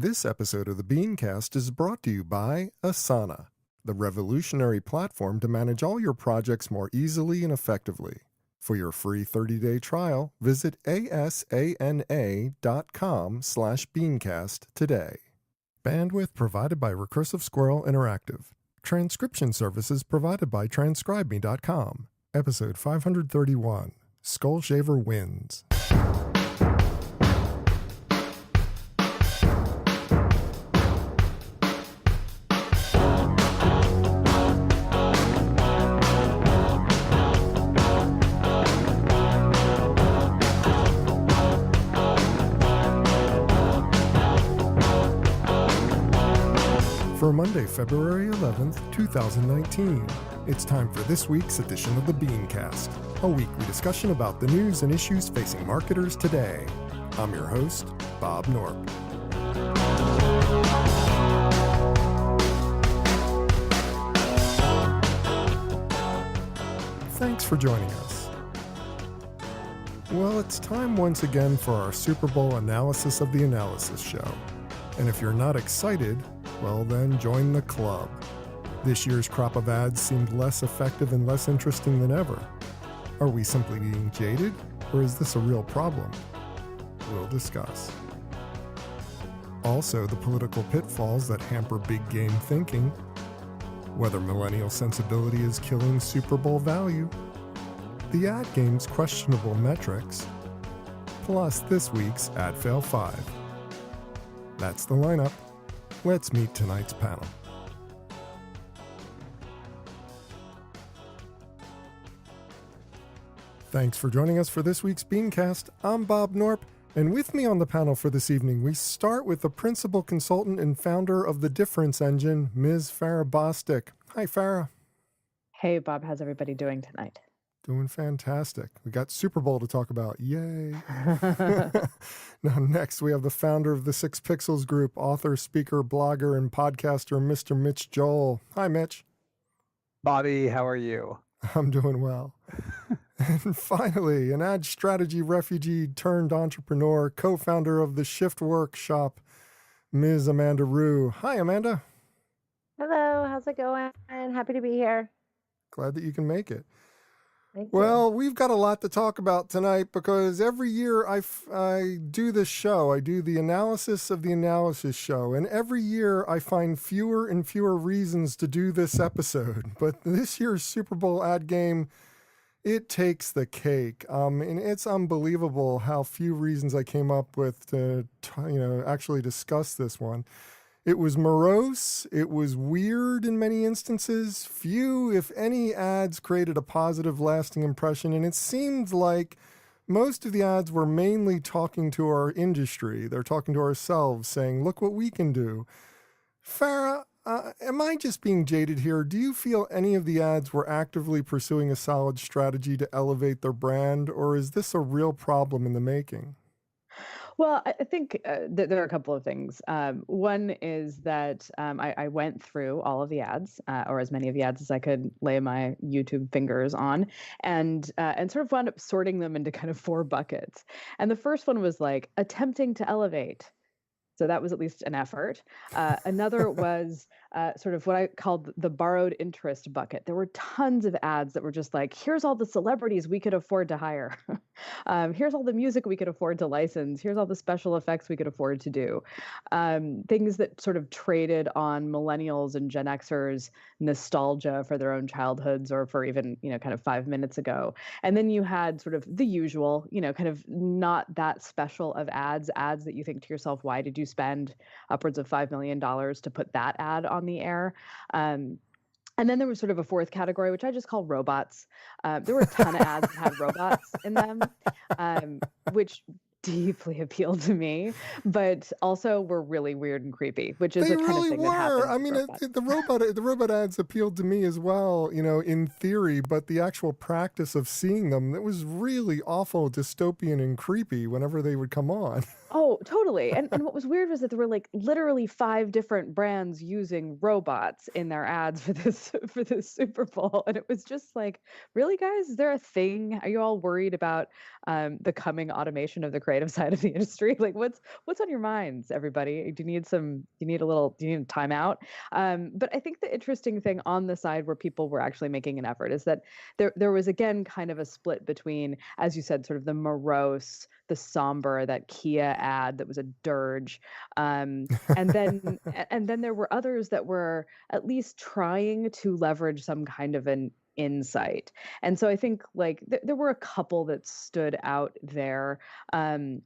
This episode of the BeanCast is brought to you by Asana, the revolutionary platform to manage all your projects more easily and effectively. For your free 30-day trial, visit asana.com/BeanCast today. Bandwidth provided by Recursive Squirrel Interactive. Transcription services provided by transcribeme.com. Episode 531, Skullshaver Wins. For Monday, February 11th, 2019, it's time for this week's edition of the BeanCast, a weekly discussion about the news and issues facing marketers today. I'm your host, Bob Norp. Thanks for joining us. Well, it's time once again for our Super Bowl analysis of the analysis show. And if you're not excited, well then join the club. This year's crop of ads seemed less effective and less interesting than ever. Are we simply being jaded, or is this a real problem? We'll discuss. Also, the political pitfalls that hamper big game thinking, whether millennial sensibility is killing Super Bowl value, the ad game's questionable metrics, plus this week's Ad Fail 5. That's the lineup. Let's meet tonight's panel. Thanks for joining us for this week's BeanCast. I'm Bob Norp, and with me on the panel for this evening, we start with the principal consultant and founder of the Difference Engine, Ms. Farrah Bostic. Hi, Farrah. Hey, Bob. How's everybody doing tonight? Doing fantastic. We got Super Bowl to talk about. Yay. Now, next, we have the founder of the 6 Pixels Group, author, speaker, blogger, and podcaster, Mr. Mitch Joel. Hi, Mitch. Bobby, how are you? I'm doing well. And finally, an ad strategy refugee turned entrepreneur, co-founder of the Shift Workshop, Ms. Amanda Rue. Hi, Amanda. Hello, how's it going? Happy to be here. Glad that you can make it. Thank Well, we've got a lot to talk about tonight because every year I do this show. I do the analysis of the analysis show. And every year I find fewer and fewer reasons to do this episode. But this year's Super Bowl ad game, it takes the cake. And it's unbelievable how few reasons I came up with to actually discuss this one. It was morose, it was weird in many instances. Few, if any, ads created a positive, lasting impression, and it seemed like most of the ads were mainly talking to our industry. They're talking to ourselves, saying, look what we can do. Farrah, am I just being jaded here? Do you feel any of the ads were actively pursuing a solid strategy to elevate their brand, or is this a real problem in the making? Well, I think that there are a couple of things. One is that I went through all of the ads, or as many of the ads as I could lay my YouTube fingers on, and sort of wound up sorting them into kind of 4 buckets. And the first one was like attempting to elevate. So that was at least an effort. Another was sort of what I called the borrowed interest bucket. There were tons of ads that were just like, here's all the celebrities we could afford to hire. Here's all the music we could afford to license. Here's all the special effects we could afford to do. Things that sort of traded on millennials and Gen Xers nostalgia for their own childhoods or for even, kind of 5 minutes ago. And then you had sort of the usual, kind of not that special of ads that you think to yourself, why did you spend upwards of $5 million to put that ad on the air? And then there was sort of a 4th category, which I just call robots. There were a ton of ads that had robots in them, which deeply appealed to me, but also were really weird and creepy, which is They a kind really of thing were. that happens. I mean, the robot ads appealed to me as well, in theory, but the actual practice of seeing them, it was really awful, dystopian, and creepy whenever they would come on. Oh, totally. And what was weird was that there were like literally 5 different brands using robots in their ads for this for this Super Bowl. And it was just like, really, guys, is there a thing? Are you all worried about the coming automation of the creative side of the industry? Like what's on your minds, everybody? Do you need a timeout? But I think the interesting thing on the side where people were actually making an effort is that there was again kind of a split between, as you said, sort of the morose, the somber, that Kia ad that was a dirge, and then there were others that were at least trying to leverage some kind of an insight. And so I think like there were a couple that stood out there. um,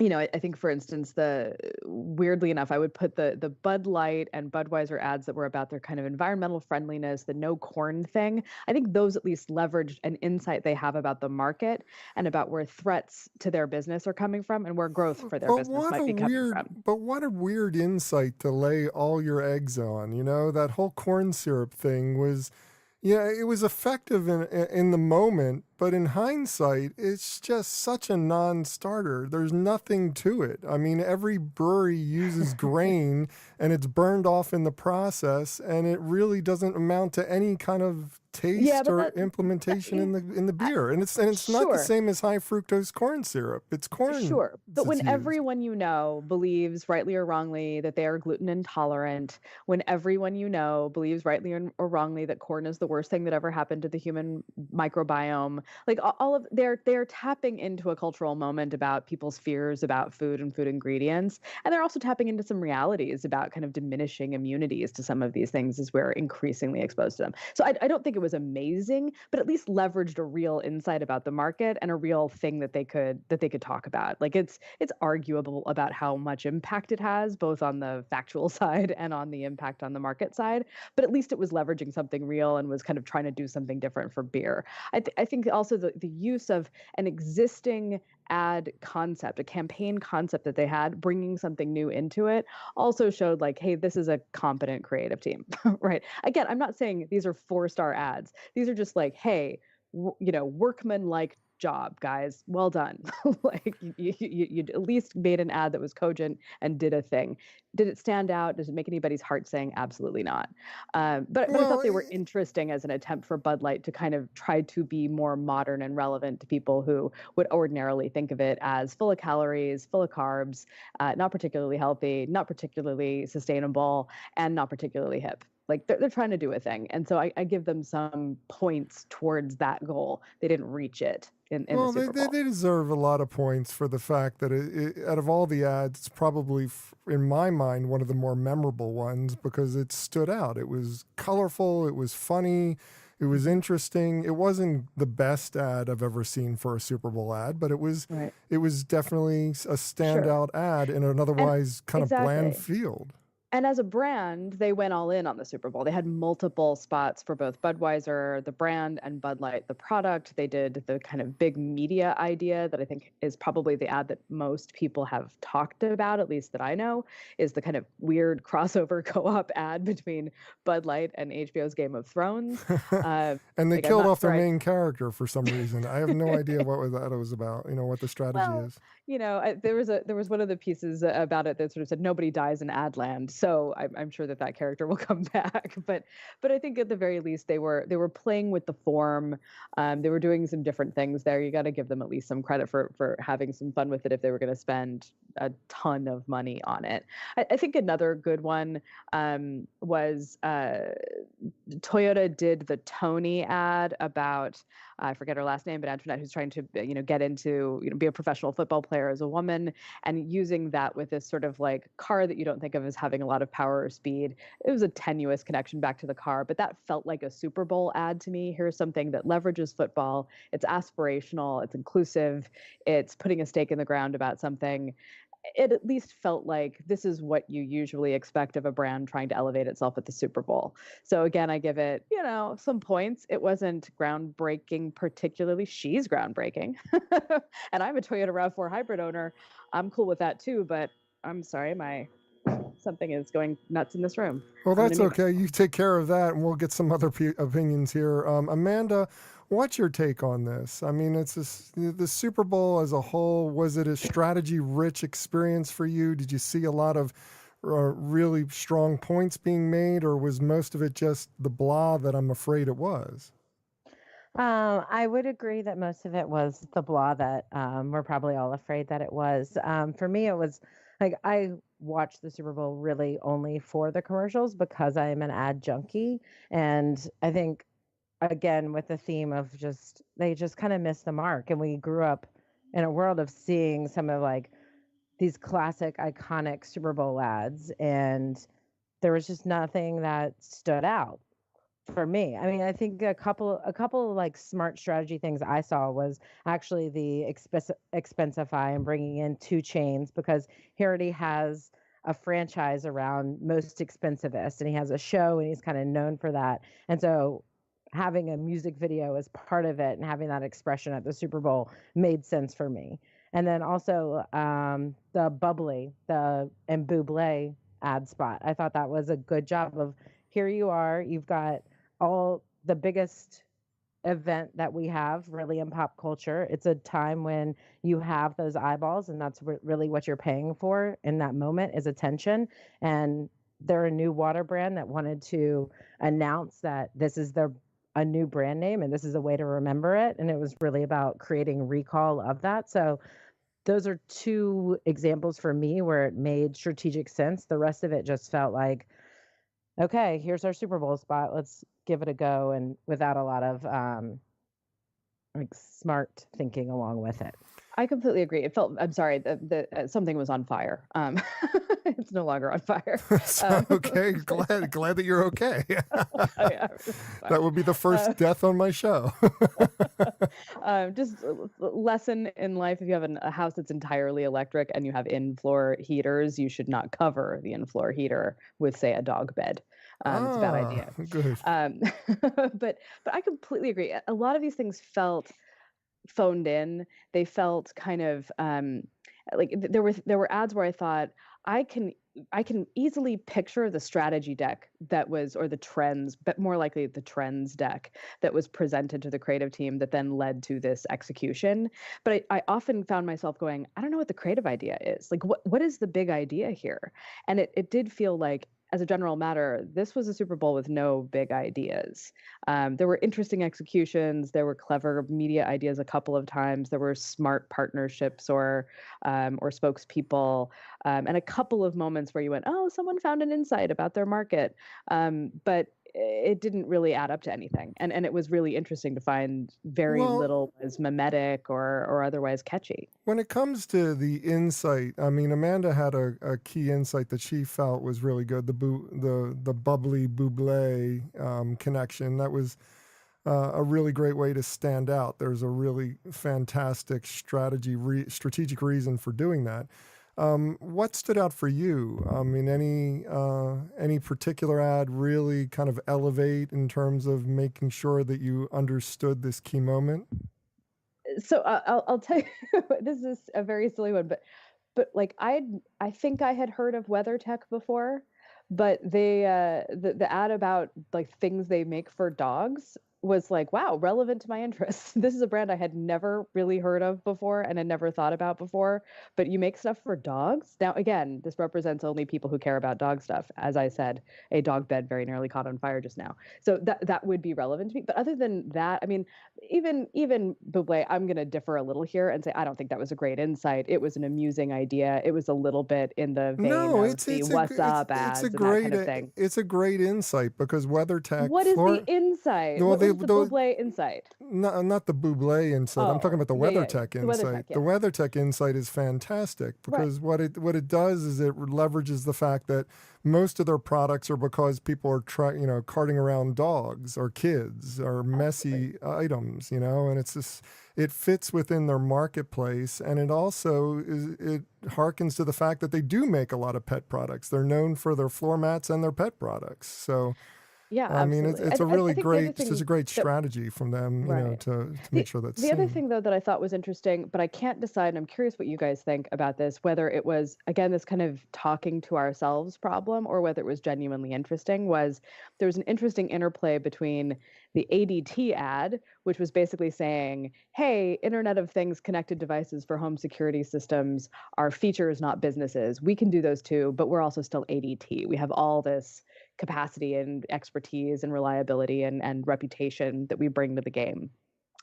I think, for instance, the weirdly enough, I would put the Bud Light and Budweiser ads that were about their kind of environmental friendliness, the no corn thing. I think those at least leveraged an insight they have about the market and about where threats to their business are coming from and where growth for their business might be coming from. But what a weird insight to lay all your eggs on. That whole corn syrup thing was, yeah, it was effective in the moment, but in hindsight, it's just such a non-starter. There's nothing to it. I mean, every brewery uses grain and it's burned off in the process, and it really doesn't amount to any kind of taste or implementation in the beer. And it's not the Sure. same as high fructose corn syrup. It's corn. Sure. But when that's used. everyone you know believes, rightly or wrongly, that they are gluten intolerant, when everyone you know believes, rightly or wrongly, that corn is the worst thing that ever happened to the human microbiome, like all of they're tapping into a cultural moment about people's fears about food and food ingredients. And they're also tapping into some realities about kind of diminishing immunities to some of these things as we're increasingly exposed to them. So I don't think it was amazing, but at least leveraged a real insight about the market and a real thing that they could talk about. Like it's arguable about how much impact it has, both on the factual side and on the impact on the market side. But at least it was leveraging something real and was kind of trying to do something different for beer. I think also the use of an existing ad concept, a campaign concept that they had, bringing something new into it, also showed like, hey, this is a competent creative team, right? Again, I'm not saying these are 4-star ads. These are just like, hey, workman-like job, guys. Well done. Like you at least made an ad that was cogent and did a thing. Did it stand out? Does it make anybody's heart sing? Absolutely not. But I thought they were interesting as an attempt for Bud Light to kind of try to be more modern and relevant to people who would ordinarily think of it as full of calories, full of carbs, not particularly healthy, not particularly sustainable, and not particularly hip. Like they're trying to do a thing. And so I give them some points towards that goal. They didn't reach it in the Super Bowl. They deserve a lot of points for the fact that out of all the ads, it's probably, in my mind, one of the more memorable ones because it stood out. It was colorful. It was funny. It was interesting. It wasn't the best ad I've ever seen for a Super Bowl ad, but it was definitely a standout ad in an otherwise kind of bland field. And as a brand, they went all in on the Super Bowl. They had multiple spots for both Budweiser, the brand, and Bud Light, the product. They did the kind of big media idea that I think is probably the ad that most people have talked about, at least that I know, is the kind of weird crossover co-op ad between Bud Light and HBO's Game of Thrones. And they killed off their main character for some reason. I have no idea what that was about, what the strategy is. There was one of the pieces about it that sort of said nobody dies in Adland. So I'm sure that character will come back, but I think at the very least they were playing with the form. They were doing some different things there. You got to give them at least some credit for having some fun with it if they were going to spend a ton of money on it. I think another good one was Toyota did the Tony ad about I forget her last name, but Antoinette, who's trying to get into be a professional football player as a woman, and using that with this sort of like car that you don't think of as having a lot of power or speed. It was a tenuous connection back to the car, but that felt like a Super Bowl ad to me. Here's something that leverages football. It's aspirational. It's inclusive. It's putting a stake in the ground about something. It at least felt like this is what you usually expect of a brand trying to elevate itself at the Super Bowl. So again, I give it, some points. It wasn't groundbreaking particularly. She's groundbreaking. And I'm a Toyota RAV4 hybrid owner. I'm cool with that too, but I'm sorry, my something is going nuts in this room. Well, I'm gonna that's mute okay. You take care of that, and we'll get some other opinions here. Amanda, what's your take on this? I mean, it's the Super Bowl as a whole. Was it a strategy-rich experience for you? Did you see a lot of really strong points being made, or was most of it just the blah that I'm afraid it was? I would agree that most of it was the blah that we're probably all afraid that it was. For me, it was like I watched the Super Bowl really only for the commercials because I am an ad junkie. And I think, again, with the theme of just, they just kind of missed the mark. And we grew up in a world of seeing some of like these classic, iconic Super Bowl ads. And there was just nothing that stood out for me. I mean, I think a couple like smart strategy things I saw was actually the Expensify and bringing in two chains, because he already has a franchise around Most Expensivest, and he has a show and he's kind of known for that. And so having a music video as part of it and having that expression at the Super Bowl made sense for me. And then also the bubbly, the and Buble ad spot. I thought that was a good job of, here you are, you've got all the biggest event that we have really in pop culture. It's a time when you have those eyeballs, and that's really what you're paying for in that moment is attention. And they're a new water brand that wanted to announce that this is a new brand name and this is a way to remember it. And it was really about creating recall of that. So those are two examples for me where it made strategic sense. The rest of it just felt like, okay, here's our Super Bowl spot. Let's give it a go, and without a lot of like smart thinking along with it. I completely agree. It felt, I'm sorry, the something was on fire. It's no longer on fire. So, okay, glad that you're okay. Yeah, That would be the first death on my show. just a lesson in life: if you have a house that's entirely electric and you have in-floor heaters, you should not cover the in-floor heater with, say, a dog bed. It's a bad idea. Good. But I completely agree. A lot of these things felt phoned in. They felt kind of like there were ads where I thought I can easily picture the strategy deck that was, or the trends, but more likely the trends deck that was presented to the creative team that then led to this execution. But I often found myself going, I don't know what the creative idea is. Like, what is the big idea here? And it did feel like, as a general matter, this was a Super Bowl with no big ideas. There were interesting executions. There were clever media ideas a couple of times. There were smart partnerships or spokespeople, and a couple of moments where you went, oh, someone found an insight about their market. But it didn't really add up to anything. And it was really interesting to find very little was mimetic or otherwise catchy. When it comes to the insight, I mean, Amanda had a key insight that she felt was really good. The bubbly Buble connection, that was a really great way to stand out. There's a really fantastic strategic reason for doing that. What stood out for you? I mean, any particular ad really kind of elevate in terms of making sure that you understood this key moment? So I'll tell you, this is a very silly one, but like I think I had heard of WeatherTech before, but the ad about like things they make for dogs was like, wow, relevant to my interests. This is a brand I had never really heard of before and had never thought about before, but you make stuff for dogs? Now, again, this represents only people who care about dog stuff. As I said, a dog bed very nearly caught on fire just now. So that would be relevant to me. But other than that, I mean, even Buble, I'm going to differ a little here and say, I don't think that was a great insight. It was an amusing idea. It was a little bit in the vein of the what's up ads and that kind of thing. It's a great insight because WeatherTech. What is the insight? Well, what is the Buble insight? Not the Buble insight. I'm talking about the WeatherTech insight. The WeatherTech insight is fantastic because what it does is it leverages the fact that most of their products are because people are carting around dogs or kids or messy items, and it's just, it fits within their marketplace, and it also it harkens to the fact that they do make a lot of pet products. They're known for their floor mats and their pet products. So Yeah, I mean, absolutely. it's a I really think the other great, it's thing a great that strategy from them, right. to make The sure that's the other seen. thing though that I thought was interesting, but I can't decide, and I'm curious what you guys think about this, whether it was again this kind of talking to ourselves problem or whether it was genuinely interesting, was there was an interesting interplay between the ADT ad, which was basically saying, hey, Internet of Things connected devices for home security systems are features, not businesses. We can do those too, but we're also still ADT. We have all this capacity and expertise and reliability and reputation that we bring to the game.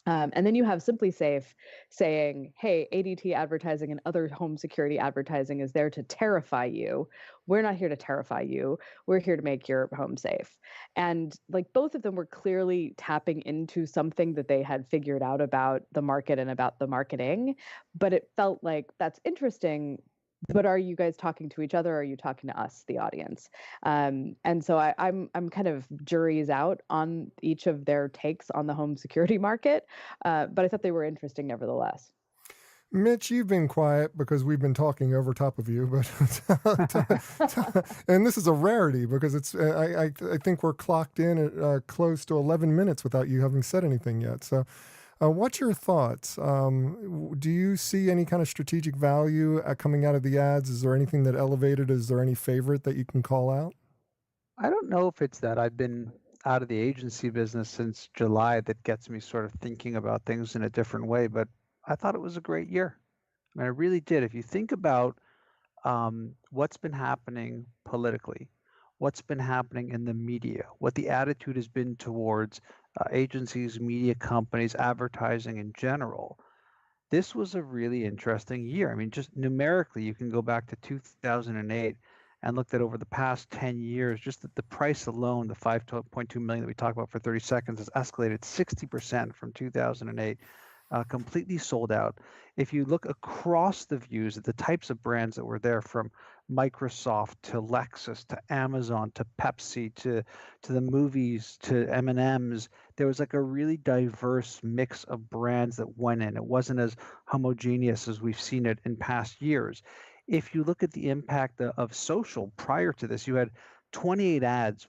And then you have Simply Safe saying, hey, ADT advertising and other home security advertising is there to terrify you. We're not here to terrify you. We're here to make your home safe. And like both of them were clearly tapping into something that they had figured out about the market and about the marketing. But it felt like that's interesting. But are you guys talking to each other? Or are you talking to us, the audience? And so I'm kind of jury's out on each of their takes on the home security market, but I thought they were interesting nevertheless. Mitch, you've been quiet because we've been talking over top of you, but and this is a rarity because it's I think we're clocked in at close to 11 minutes without you having said anything yet. So, what's your thoughts? Do you see any kind of strategic value coming out of the ads? Is there anything that elevated? Is there any favorite that you can call out? I don't know if it's that I've been out of the agency business since July that gets me sort of thinking about things in a different way, but I thought it was a great year. I mean, I really did. If you think about what's been happening politically, what's been happening in the media, what the attitude has been towards agencies, media companies, advertising in general, this was a really interesting year. I mean, just numerically, you can go back to 2008 and look at over the past 10 years, just the price alone, the 5.2 million that we talked about for 30 seconds has escalated 60% from 2008, completely sold out. If you look across the views at the types of brands that were there, from Microsoft to Lexus to Amazon to Pepsi to the movies to M&Ms, there was like a really diverse mix of brands that went in. It wasn't as homogeneous as we've seen it in past years. If you look at the impact of social prior to this, you had 28 ads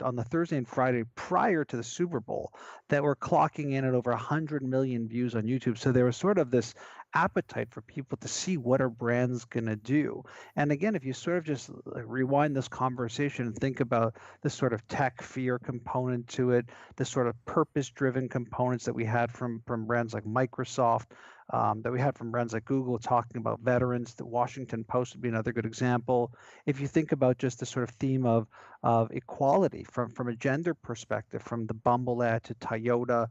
on the Thursday and Friday prior to the Super Bowl that were clocking in at over 100 million views on YouTube. So there was sort of this appetite for people to see what are brands going to do. And again, if you sort of just rewind this conversation and think about the sort of tech fear component to it, the sort of purpose-driven components that we had from brands like Microsoft, that we had from brands like Google talking about veterans. The Washington Post would be another good example. If you think about just the sort of theme of equality from a gender perspective, from the Bumble ad to Toyota.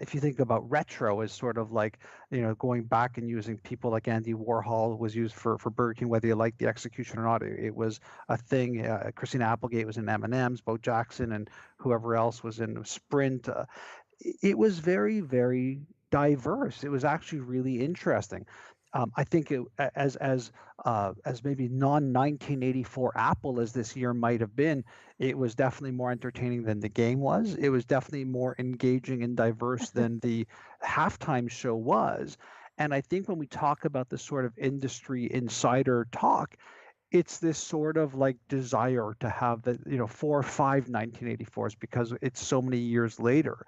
If you think about retro as sort of like, going back and using people like Andy Warhol was used for Burger King, whether you like the execution or not, it was a thing. Christina Applegate was in M&M's, Bo Jackson and whoever else was in Sprint. It was very, very diverse. It was actually really interesting. I think as maybe non 1984 Apple as this year might have been, it was definitely more entertaining than the game was. It was definitely more engaging and diverse than the halftime show was. And I think when we talk about the sort of industry insider talk, it's this sort of like desire to have the 4 or 5 1984s because it's so many years later.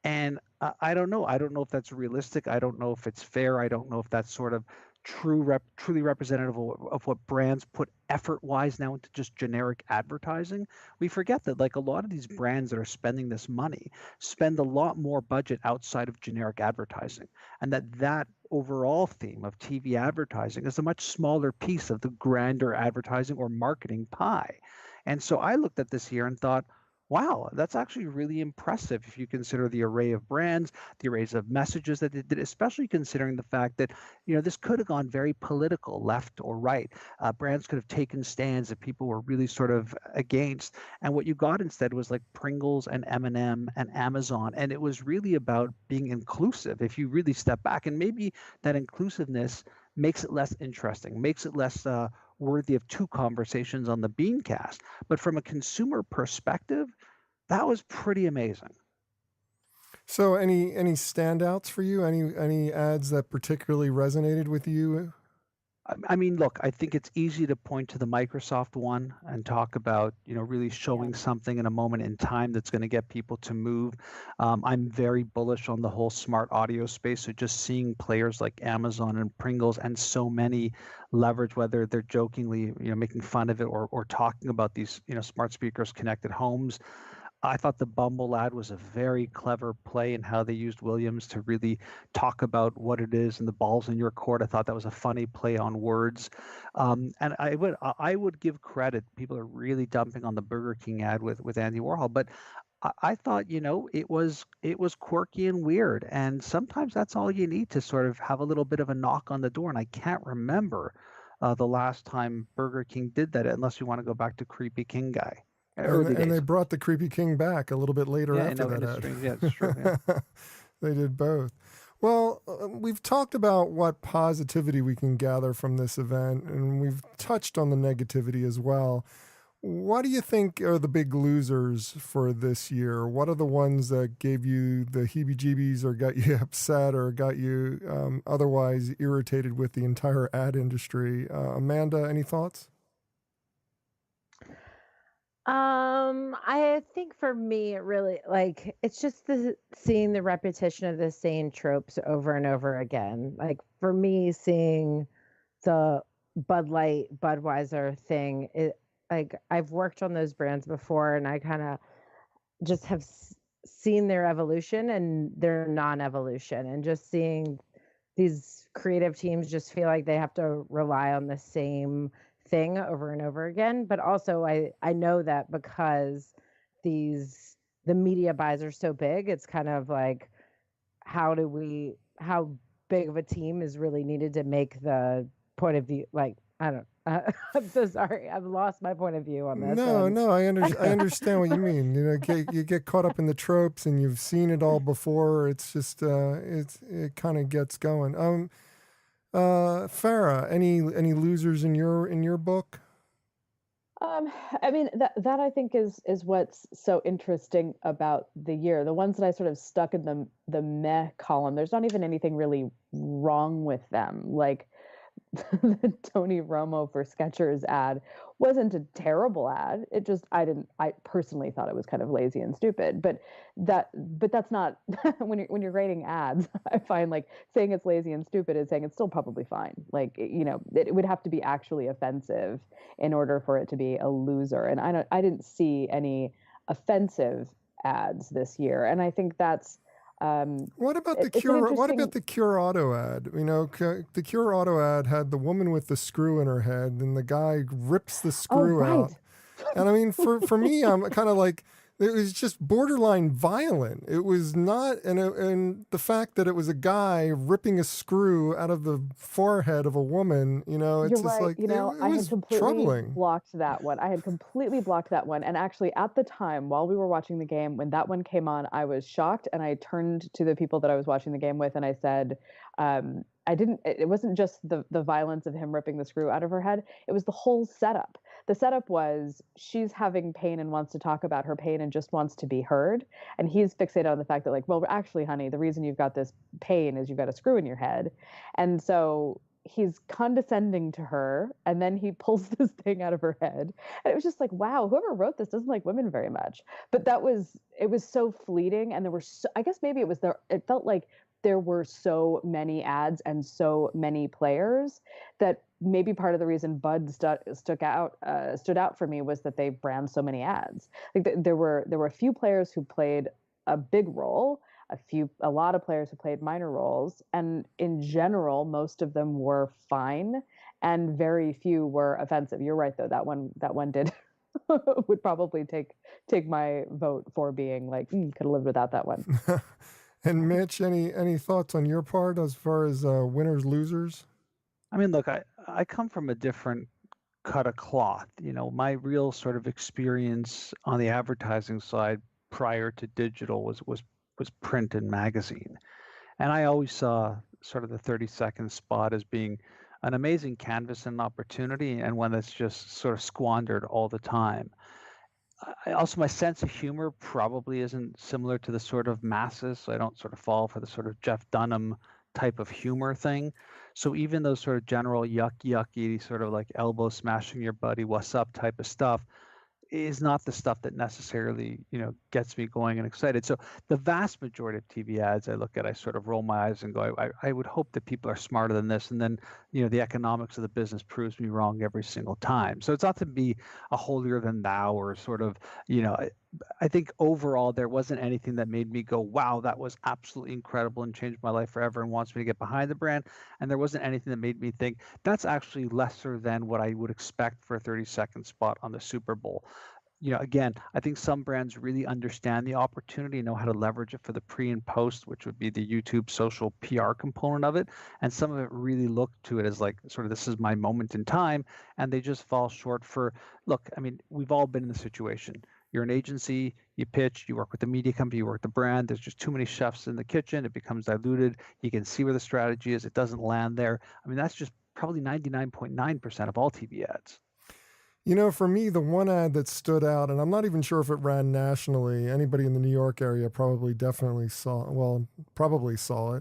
And I don't know. I don't know if that's realistic. I don't know if it's fair. I don't know if that's sort of truly representative of what brands put effort-wise now into just generic advertising. We forget that like a lot of these brands that are spending this money spend a lot more budget outside of generic advertising, and that overall theme of TV advertising is a much smaller piece of the grander advertising or marketing pie. And so I looked at this year and thought, wow, that's actually really impressive if you consider the array of brands, the arrays of messages that they did, especially considering the fact that, this could have gone very political, left or right. Brands could have taken stands that people were really sort of against. And what you got instead was like Pringles and M&M and Amazon. And it was really about being inclusive. If you really step back, and maybe that inclusiveness makes it less interesting, makes it less worthy of 2 conversations on the BeanCast. But from a consumer perspective, that was pretty amazing. So, any standouts for you? Any ads that particularly resonated with you? I mean, look, I think it's easy to point to the Microsoft one and talk about, really showing something in a moment in time that's going to get people to move. I'm very bullish on the whole smart audio space. So just seeing players like Amazon and Pringles and so many leverage, whether they're jokingly, making fun of it or talking about these, smart speakers, connected homes. I thought the Bumble ad was a very clever play in how they used Williams to really talk about what it is and the ball's in your court. I thought that was a funny play on words, and I would give credit. People are really dumping on the Burger King ad with Andy Warhol, but I thought it was quirky and weird, and sometimes that's all you need to sort of have a little bit of a knock on the door. And I can't remember the last time Burger King did that, unless you want to go back to Creepy King Guy. Early And days. they brought the Creepy King back a little bit later Yeah, after that in a ad. strange, yeah, it's true. Yeah. They did both. Well, we've talked about what positivity we can gather from this event, and we've touched on the negativity as well. What do you think are the big losers for this year? What are the ones that gave you the heebie-jeebies or got you upset or got you otherwise irritated with the entire ad industry? Amanda, any thoughts? I think for me, it really it's just seeing the repetition of the same tropes over and over again. Like for me, seeing the Bud Light Budweiser thing, I've worked on those brands before, and I kind of just have seen their evolution and their non-evolution, and just seeing these creative teams just feel like they have to rely on the same thing over and over again. But also I know that because the media buys are so big, it's kind of like how big of a team is really needed to make the point of view, like I don't I'm so sorry, I've lost my point of view on this. No, I understand what you mean. You get caught up in the tropes, and you've seen it all before. It's just it kind of gets going. Farrah, any losers in your book? I mean that I think is what's so interesting about the year. The ones that I sort of stuck in the meh column, there's not even anything really wrong with them. Like the Tony Romo for Skechers ad wasn't a terrible ad. It just I personally thought it was kind of lazy and stupid. But that's not when you're rating ads. I find like saying it's lazy and stupid is saying it's still probably fine. Like it would have to be actually offensive in order for it to be a loser. And I didn't see any offensive ads this year, and I think that's. What about the Cure? What about the Cure Auto ad? The Cure Auto ad had the woman with the screw in her head, and the guy rips the screw out. And I mean, for me, I'm kind of like, it was just borderline violent. It was not, and the fact that it was a guy ripping a screw out of the forehead of a woman, it's You're just right. like, it I was had completely troubling. blocked that one. I had completely blocked that one. And actually, at the time, while we were watching the game, when that one came on, I was shocked. And I turned to the people that I was watching the game with, and I said, it wasn't just the violence of him ripping the screw out of her head. It was the whole setup. The setup was she's having pain and wants to talk about her pain and just wants to be heard. And he's fixated on the fact that, like, well, actually, honey, the reason you've got this pain is you've got a screw in your head. And so he's condescending to her, and then he pulls this thing out of her head. And it was just like, wow, whoever wrote this doesn't like women very much. But it was so fleeting. And I guess maybe it felt like there were so many ads and so many players that maybe part of the reason Bud stood out for me was that they ran so many ads. Like there were a few players who played a big role, a lot of players who played minor roles, and in general, most of them were fine, and very few were offensive. You're right, though. That one did would probably take my vote for being like could have lived without that one. And Mitch, any thoughts on your part as far as winners, losers? I mean, look, I come from a different cut of cloth. My real sort of experience on the advertising side prior to digital was print and magazine. And I always saw sort of the 30-second spot as being an amazing canvas and opportunity, and one that's just sort of squandered all the time. Also, my sense of humor probably isn't similar to the sort of masses, so I don't sort of fall for the sort of Jeff Dunham type of humor thing. So even those sort of general yucky, sort of like elbow smashing your buddy, what's up type of stuff is not the stuff that necessarily, gets me going and excited. So the vast majority of TV ads I look at, I sort of roll my eyes and go, I would hope that people are smarter than this. And then, the economics of the business proves me wrong every single time. So it's not to be a holier than thou or sort of, I think overall there wasn't anything that made me go, wow, that was absolutely incredible and changed my life forever and wants me to get behind the brand. And there wasn't anything that made me think that's actually lesser than what I would expect for a 30-second spot on the Super Bowl. Again, I think some brands really understand the opportunity and know how to leverage it for the pre and post, which would be the YouTube social PR component of it. And some of it really look to it as like sort of this is my moment in time. And they just fall short look, I mean, we've all been in the situation. You're an agency, you pitch, you work with the media company, you work with the brand. There's just too many chefs in the kitchen. It becomes diluted. You can see where the strategy is. It doesn't land there. I mean, that's just probably 99.9% of all TV ads. For me, the one ad that stood out, and I'm not even sure if it ran nationally, anybody in the New York area probably saw it,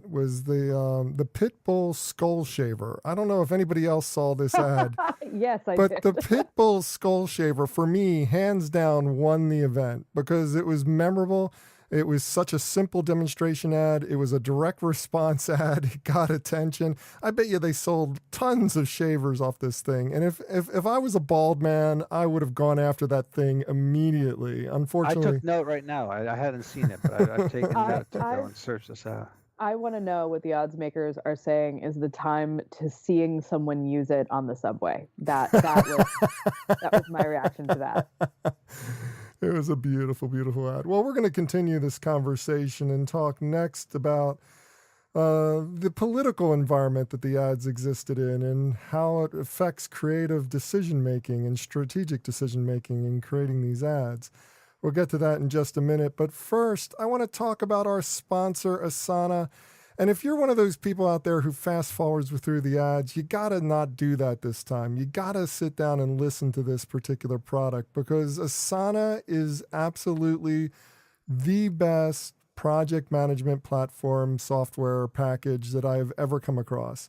was the Pitbull Skull Shaver. I don't know if anybody else saw this ad. Yes, I but did. The Pitbull Skull Shaver, for me, hands down, won the event because it was memorable. It was such a simple demonstration ad. It was a direct response ad. It got attention. I bet you they sold tons of shavers off this thing. And if I was a bald man, I would have gone after that thing immediately. Unfortunately, I took note right now. I hadn't seen it, but I've taken note to go and search this out. I want to know what the odds makers are saying is the time to seeing someone use it on the subway. That was my reaction to that. It was a beautiful, beautiful ad. Well, we're going to continue this conversation and talk next about the political environment that the ads existed in and how it affects creative decision-making and strategic decision-making in creating these ads. We'll get to that in just a minute. But first, I want to talk about our sponsor, Asana. And if you're one of those people out there who fast forwards through the ads, you got to not do that this time. You got to sit down and listen to this particular product because Asana is absolutely the best project management platform software package that I've ever come across.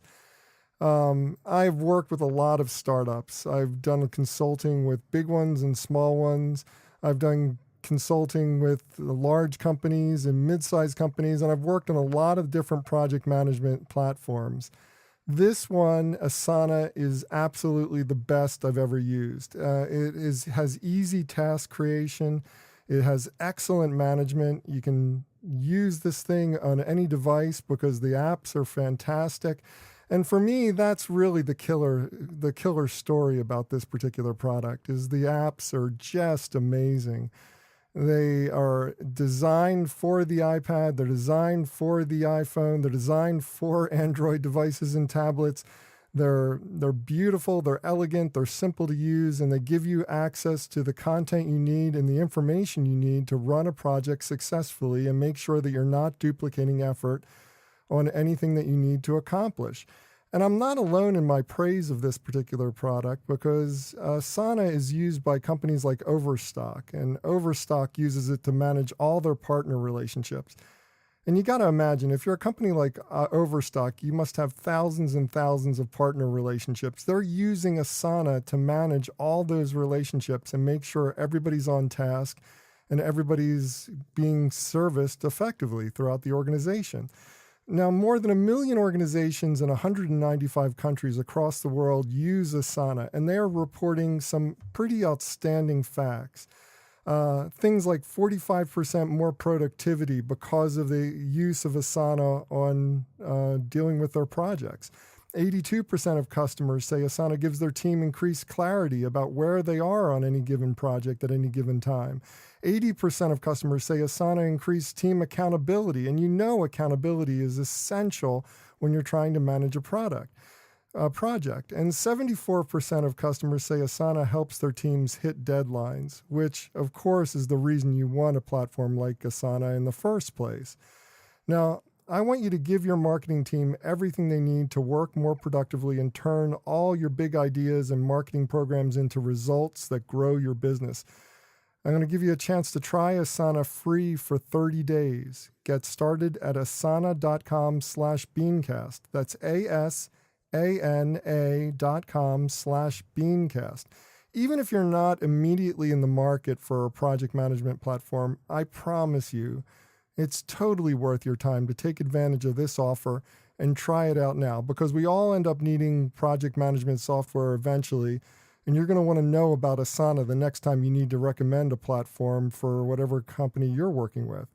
I've worked with a lot of startups. I've done consulting with big ones and small ones. I've done consulting with large companies and mid-sized companies, and I've worked on a lot of different project management platforms. This one, Asana, is absolutely the best I've ever used. Has easy task creation. It has excellent management. You can use this thing on any device because the apps are fantastic. And for me, that's really the killer story about this particular product is the apps are just amazing. They are designed for the iPad. They're designed for the iPhone. They're designed for Android devices and tablets. They're beautiful. They're elegant. They're simple to use, and they give you access to the content you need and the information you need to run a project successfully and make sure that you're not duplicating effort on anything that you need to accomplish. And I'm not alone in my praise of this particular product because Asana is used by companies like Overstock, and Overstock uses it to manage all their partner relationships. And you got to imagine, if you're a company like Overstock, you must have thousands and thousands of partner relationships. They're using Asana to manage all those relationships and make sure everybody's on task and everybody's being serviced effectively throughout the organization. Now, more than 1 million organizations in 195 countries across the world use Asana, and they are reporting some pretty outstanding facts. Things like 45% more productivity because of the use of Asana on dealing with their projects. 82% of customers say Asana gives their team increased clarity about where they are on any given project at any given time. 80% of customers say Asana increased team accountability, and accountability is essential when you're trying to manage a project. And 74% of customers say Asana helps their teams hit deadlines, which, of course, is the reason you want a platform like Asana in the first place. Now, I want you to give your marketing team everything they need to work more productively and turn all your big ideas and marketing programs into results that grow your business. I'm going to give you a chance to try Asana free for 30 days. Get started at asana.com/BeanCast. That's ana.com/BeanCast. Even if you're not immediately in the market for a project management platform, I promise you, it's totally worth your time to take advantage of this offer and try it out now, because we all end up needing project management software eventually, and you're going to want to know about Asana the next time you need to recommend a platform for whatever company you're working with.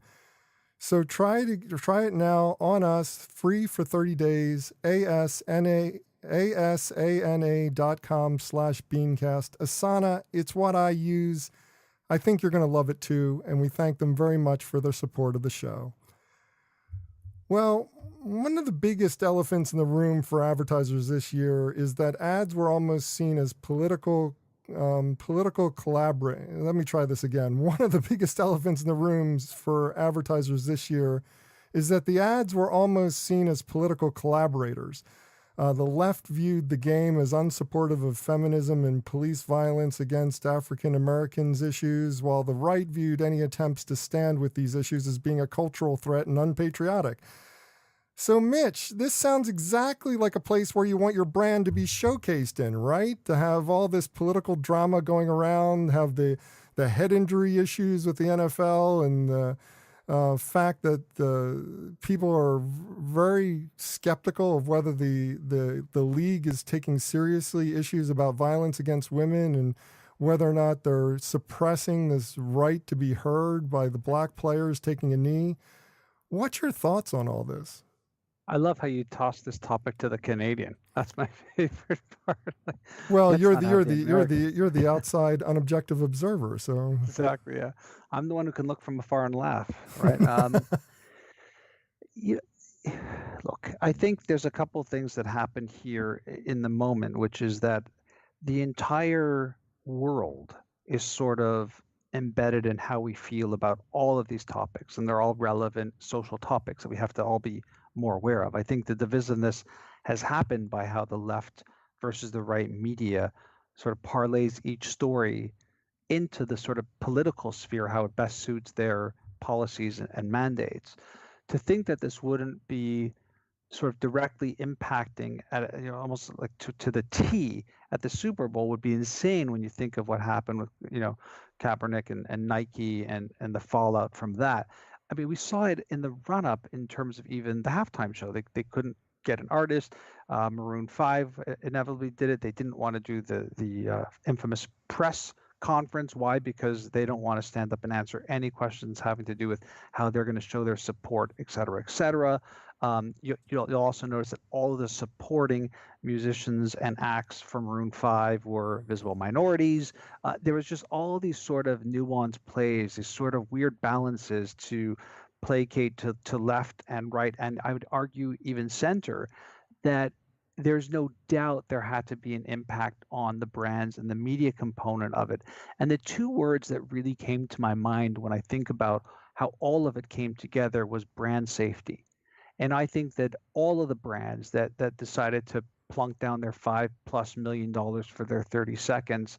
So try it now on us, free for 30 days, asana.com/BeanCast. Asana, it's what I use. I think you're going to love it too, and we thank them very much for their support of the show. Well, one of the biggest elephants in the room for advertisers this year is that ads were almost seen as political collaboration. Let me try this again. One of the biggest elephants in the rooms for advertisers this year is that the ads were almost seen as political collaborators. The left viewed the game as unsupportive of feminism and police violence against African Americans issues, while the right viewed any attempts to stand with these issues as being a cultural threat and unpatriotic. So, Mitch, this sounds exactly like a place where you want your brand to be showcased in, right? To have all this political drama going around, have the head injury issues with the NFL, and the fact that the people are very skeptical of whether the league is taking seriously issues about violence against women, and whether or not they're suppressing this right to be heard by the black players taking a knee. What's your thoughts on all this? I love how you toss this topic to the Canadian. That's my favorite part. Well, Let's you're not have the American- you're the outside unobjective observer. So Exactly, yeah. I'm the one who can look from afar and laugh, right? you, look, I think there's a couple of things that happen here in the moment, which is that the entire world is sort of embedded in how we feel about all of these topics, and they're all relevant social topics that we have to all be more aware of. I think the divisiveness has happened by how the left versus the right media sort of parlays each story into the sort of political sphere, how it best suits their policies and mandates. To think that this wouldn't be sort of directly impacting at almost like to the T at the Super Bowl would be insane when you think of what happened with Kaepernick and Nike and the fallout from that. I mean, we saw it in the run up in terms of even the halftime show. They couldn't get an artist. Maroon 5 inevitably did it. They didn't want to do the infamous press conference. Why? Because they don't want to stand up and answer any questions having to do with how they're going to show their support, et cetera, et cetera. You'll also notice that all of the supporting musicians and acts from Maroon 5 were visible minorities. There was just all these sort of nuanced plays, these sort of weird balances to placate to left and right, and I would argue even center, that there's no doubt there had to be an impact on the brands and the media component of it. And the two words that really came to my mind when I think about how all of it came together was brand safety. And I think that all of the brands that decided to plunk down their $5+ million for their 30 seconds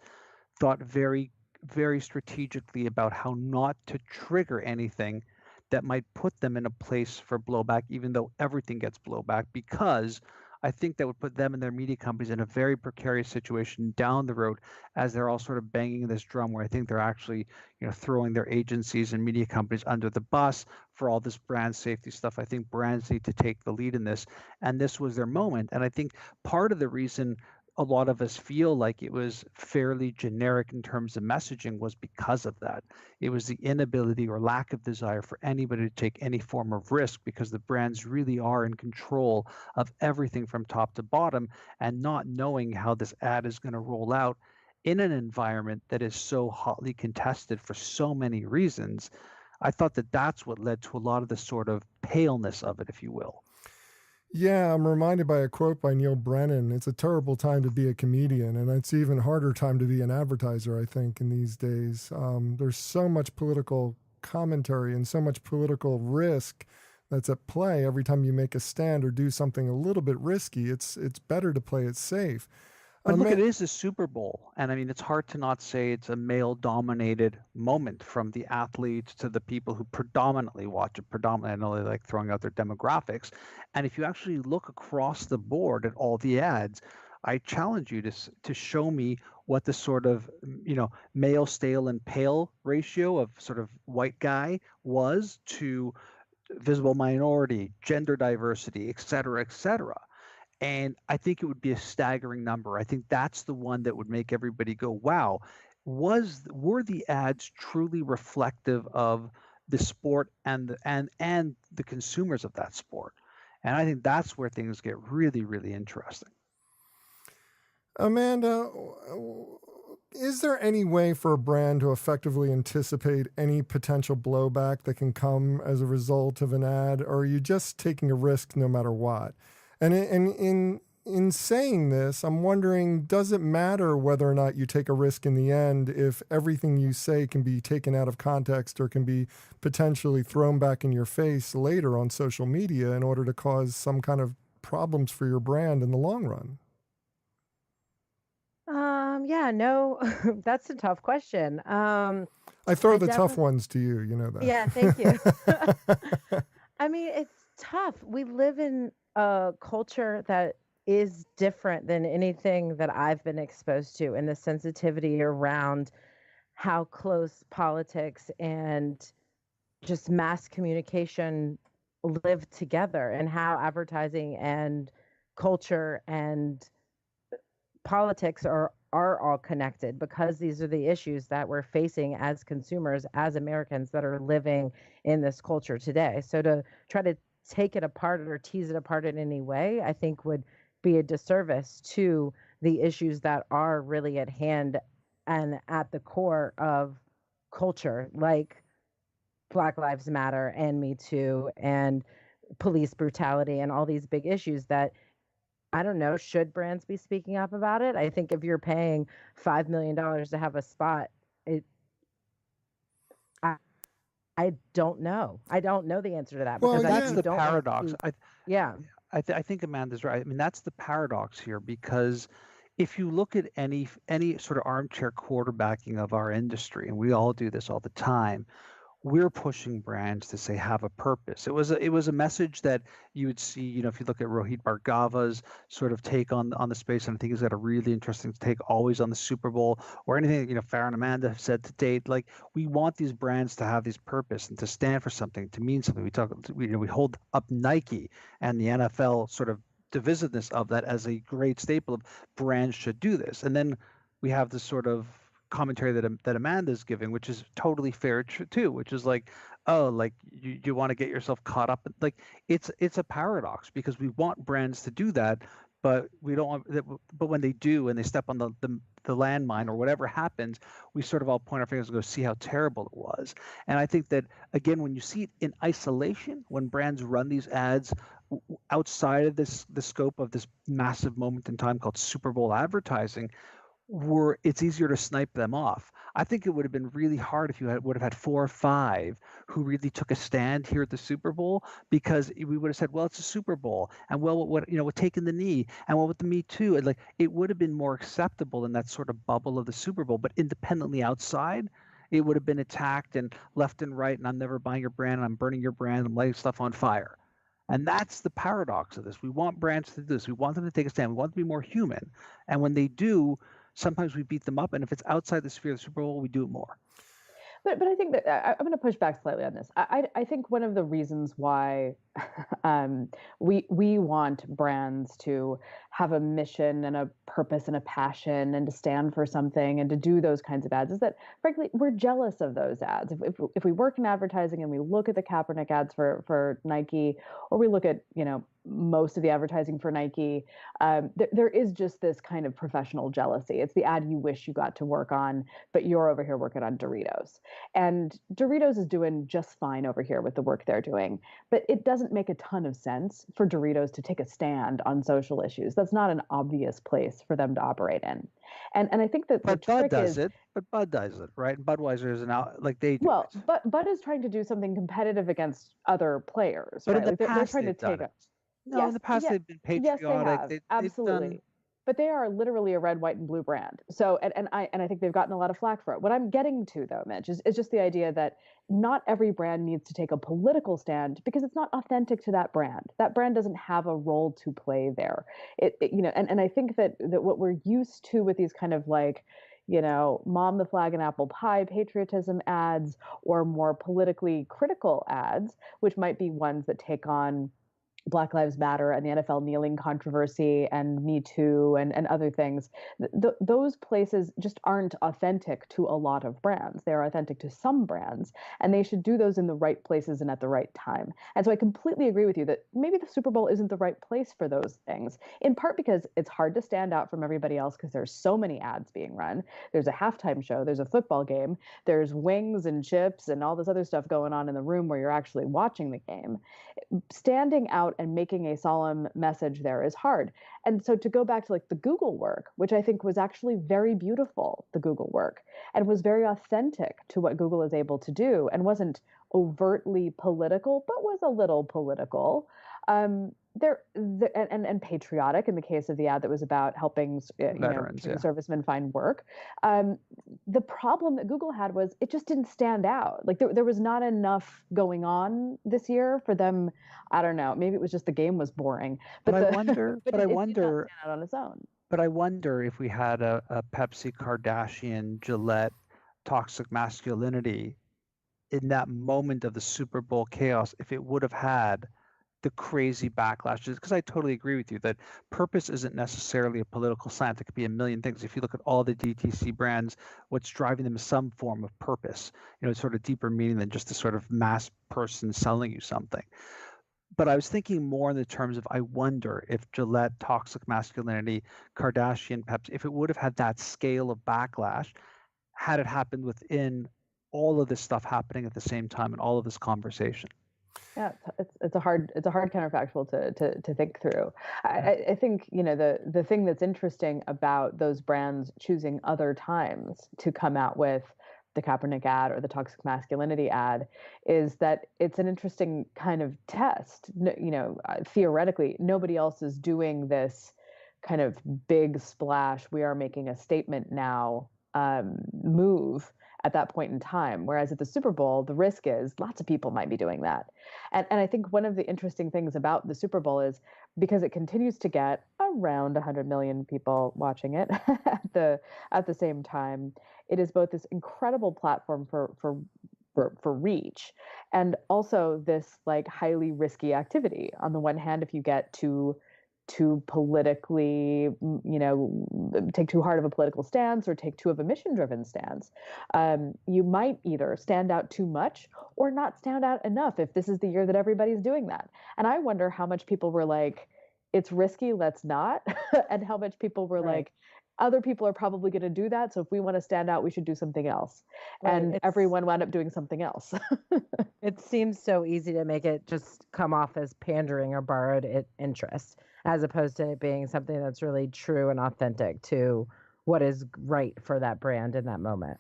thought very, very strategically about how not to trigger anything that might put them in a place for blowback, even though everything gets blowback, because I think that would put them and their media companies in a very precarious situation down the road as they're all sort of banging this drum, where I think they're actually, throwing their agencies and media companies under the bus for all this brand safety stuff. I think brands need to take the lead in this, and this was their moment. And I think part of the reason a lot of us feel like it was fairly generic in terms of messaging was because of that. It was the inability or lack of desire for anybody to take any form of risk, because the brands really are in control of everything from top to bottom, and not knowing how this ad is going to roll out in an environment that is so hotly contested for so many reasons. I thought that that's what led to a lot of the sort of paleness of it, if you will. Yeah, I'm reminded by a quote by Neil Brennan. It's a terrible time to be a comedian, and it's even harder time to be an advertiser, I think, in these days. There's so much political commentary and so much political risk that's at play every time you make a stand or do something a little bit risky. It's better to play it safe. But look, it Ama- is the Super Bowl. And I mean, it's hard to not say it's a male dominated moment, from the athletes to the people who predominantly watch it. Predominantly, I know they like throwing out their demographics. And if you actually look across the board at all the ads, I challenge you to show me what the sort of, male, stale, and pale ratio of sort of white guy was to visible minority, gender diversity, et cetera, et cetera. And I think it would be a staggering number. I think that's the one that would make everybody go, wow, were the ads truly reflective of the sport and the consumers of that sport? And I think that's where things get really, really interesting. Amanda, is there any way for a brand to effectively anticipate any potential blowback that can come as a result of an ad, or are you just taking a risk no matter what? And in saying this, I'm wondering, does it matter whether or not you take a risk in the end if everything you say can be taken out of context or can be potentially thrown back in your face later on social media in order to cause some kind of problems for your brand in the long run? Yeah, no, that's a tough question. I throw I the tough definitely, ones to you, you know yeah, thank you. that. I mean, it's tough. We live in a culture that is different than anything that I've been exposed to, and the sensitivity around how close politics and just mass communication live together, and how advertising and culture and politics are all connected, because these are the issues that we're facing as consumers, as Americans that are living in this culture today. So to try to take it apart or tease it apart in any way, I think would be a disservice to the issues that are really at hand and at the core of culture, like Black Lives Matter and Me Too and police brutality and all these big issues that, I don't know, should brands be speaking up about it? I think if you're paying $5 million to have a spot, it I, I don't know. I don't know the answer to that, Well, because I That's yeah. you the don't want to paradox. see. Yeah. I think Amanda's right. I mean, that's the paradox here, because if you look at any sort of armchair quarterbacking of our industry, and we all do this all the time, we're pushing brands to say have a purpose. It was a message that you would see, if you look at Rohit Bhargava's sort of take on the space, and I think he's got a really interesting take always on the Super Bowl, or anything that, Farrah and Amanda have said to date. Like, we want these brands to have these purpose and to stand for something, to mean something. We hold up Nike and the NFL sort of divisiveness of that as a great staple of brands should do this. And then we have this sort of commentary that Amanda's giving, which is totally fair too, which is like, oh, like you want to get yourself caught up. Like, it's a paradox, because we want brands to do that, but we don't want that. But when they do, and they step on the landmine or whatever happens, we sort of all point our fingers and go, see how terrible it was. And I think that, again, when you see it in isolation, when brands run these ads outside of the scope of this massive moment in time called Super Bowl advertising, it's easier to snipe them off. I think it would have been really hard if you would have had 4 or 5 who really took a stand here at the Super Bowl, because we would have said, well, it's a Super Bowl, and well, what taking the knee, and well, with the Me Too, and like, it would have been more acceptable in that sort of bubble of the Super Bowl. But independently outside, it would have been attacked and left and right, and I'm never buying your brand, and I'm burning your brand, I'm lighting stuff on fire. And that's the paradox of this. We want brands to do this. We want them to take a stand. We want them to be more human. And when they do, sometimes we beat them up. And if it's outside the sphere of the Super Bowl, we do it more. But I think that I'm going to push back slightly on this. I think one of the reasons why we want brands to have a mission and a purpose and a passion and to stand for something and to do those kinds of ads is that, frankly, we're jealous of those ads. If we work in advertising and we look at the Kaepernick ads for Nike, or we look at most of the advertising for Nike, there is just this kind of professional jealousy. It's the ad you wish you got to work on, but you're over here working on Doritos. And Doritos is doing just fine over here with the work they're doing. But it doesn't make a ton of sense for Doritos to take a stand on social issues. That's not an obvious place for them to operate in. And I think that But the Bud trick does is, it. But Bud does it, right? And Budweiser is like they do well, it. but Bud is trying to do something competitive against other players, But right? in the Like they're past, trying to they've done take it. a No, in yes, the past, yeah, they've been yes, they patriotic. have They've done. absolutely. but they are literally a red, white, and blue brand. So, and I think they've gotten a lot of flack for it. What I'm getting to, though, Mitch, is just the idea that not every brand needs to take a political stand because it's not authentic to that brand. That brand doesn't have a role to play there. And I think that what we're used to with these kind of like, mom the flag and apple pie patriotism ads, or more politically critical ads, which might be ones that take on Black Lives Matter and the NFL kneeling controversy and Me Too and other things, those places just aren't authentic to a lot of brands. They're authentic to some brands, and they should do those in the right places and at the right time. And so I completely agree with you that maybe the Super Bowl isn't the right place for those things, in part because it's hard to stand out from everybody else because there's so many ads being run. There's a halftime show, there's a football game, there's wings and chips and all this other stuff going on in the room where you're actually watching the game. Standing out and making a solemn message there is hard. And so to go back to like the Google work, which I think was actually very beautiful, the Google work, and was very authentic to what Google is able to do and wasn't overtly political, but was a little political. And patriotic in the case of the ad that was about helping Veterans, servicemen find work. The problem that Google had was it just didn't stand out. Like there was not enough going on this year for them. I don't know. Maybe it was just the game was boring. But I wonder. But it did not stand out on its own. But I wonder if we had a Pepsi, Kardashian, Gillette, toxic masculinity in that moment of the Super Bowl chaos, if it would have had the crazy backlashes, because I totally agree with you that purpose isn't necessarily a political slant. It could be a million things. If you look at all the DTC brands, what's driving them is some form of purpose, sort of deeper meaning than just a sort of mass person selling you something. But I was thinking more in the terms of, I wonder if Gillette, toxic masculinity, Kardashian, Pepsi, if it would have had that scale of backlash, had it happened within all of this stuff happening at the same time and all of this conversation. Yeah, it's a hard counterfactual to think through. I think the thing that's interesting about those brands choosing other times to come out with the Kaepernick ad or the toxic masculinity ad is that it's an interesting kind of test. Theoretically, nobody else is doing this kind of big splash, we are making a statement now move at that point in time. Whereas at the Super Bowl, the risk is lots of people might be doing that. And I think one of the interesting things about the Super Bowl is because it continues to get around 100 million people watching it at the same time, it is both this incredible platform for reach and also this like highly risky activity. On the one hand, if you get too politically, take too hard of a political stance or take too of a mission-driven stance, you might either stand out too much or not stand out enough if this is the year that everybody's doing that. And I wonder how much people were like, it's risky, let's not, and how much people were like, other people are probably going to do that, so if we want to stand out, we should do something else. Right. And everyone wound up doing something else. It seems so easy to make it just come off as pandering or borrowed interest, as opposed to it being something that's really true and authentic to what is right for that brand in that moment.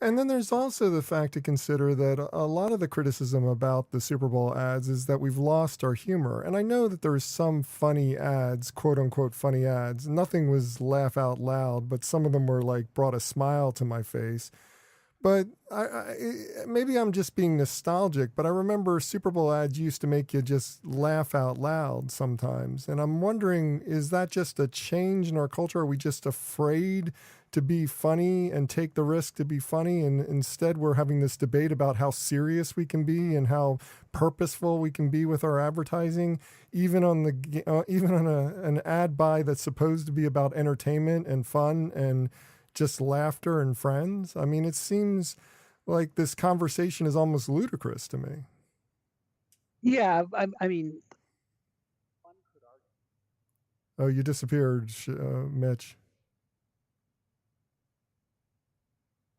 And then there's also the fact to consider that a lot of the criticism about the Super Bowl ads is that we've lost our humor. And I know that there's some funny ads, quote unquote funny ads. Nothing was laugh out loud, but some of them were like brought a smile to my face. But maybe I'm just being nostalgic, but I remember Super Bowl ads used to make you just laugh out loud sometimes. And I'm wondering, is that just a change in our culture? Are we just afraid to be funny and take the risk to be funny? And instead we're having this debate about how serious we can be and how purposeful we can be with our advertising, even on an ad buy that's supposed to be about entertainment and fun and just laughter and friends. I mean, it seems like this conversation is almost ludicrous to me. Yeah, I mean, one could argue. Oh, you disappeared, Mitch.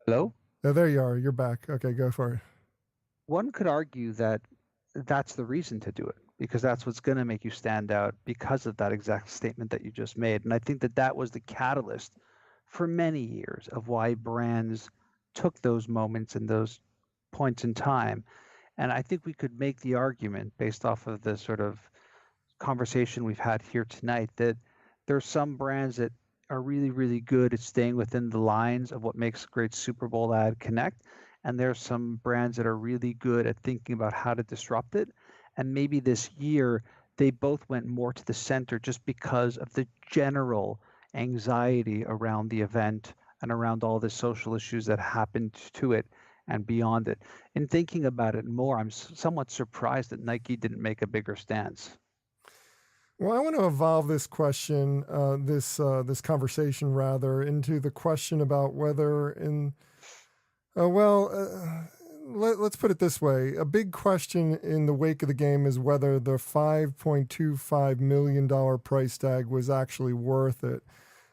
Hello? Oh, there you are. You're back. Okay, go for it. One could argue that that's the reason to do it, because that's what's going to make you stand out because of that exact statement that you just made. And I think that was the catalyst for many years of why brands took those moments and those points in time. And I think we could make the argument based off of the sort of conversation we've had here tonight that there's some brands that are really, really good at staying within the lines of what makes a great Super Bowl ad connect. And there's some brands that are really good at thinking about how to disrupt it. And maybe this year, they both went more to the center just because of the general anxiety around the event and around all the social issues that happened to it and beyond it. In thinking about it more, I'm somewhat surprised that Nike didn't make a bigger stance. Well, I want to evolve this question, this conversation rather, into the question about whether let's put it this way. A big question in the wake of the game is whether the $5.25 million price tag was actually worth it.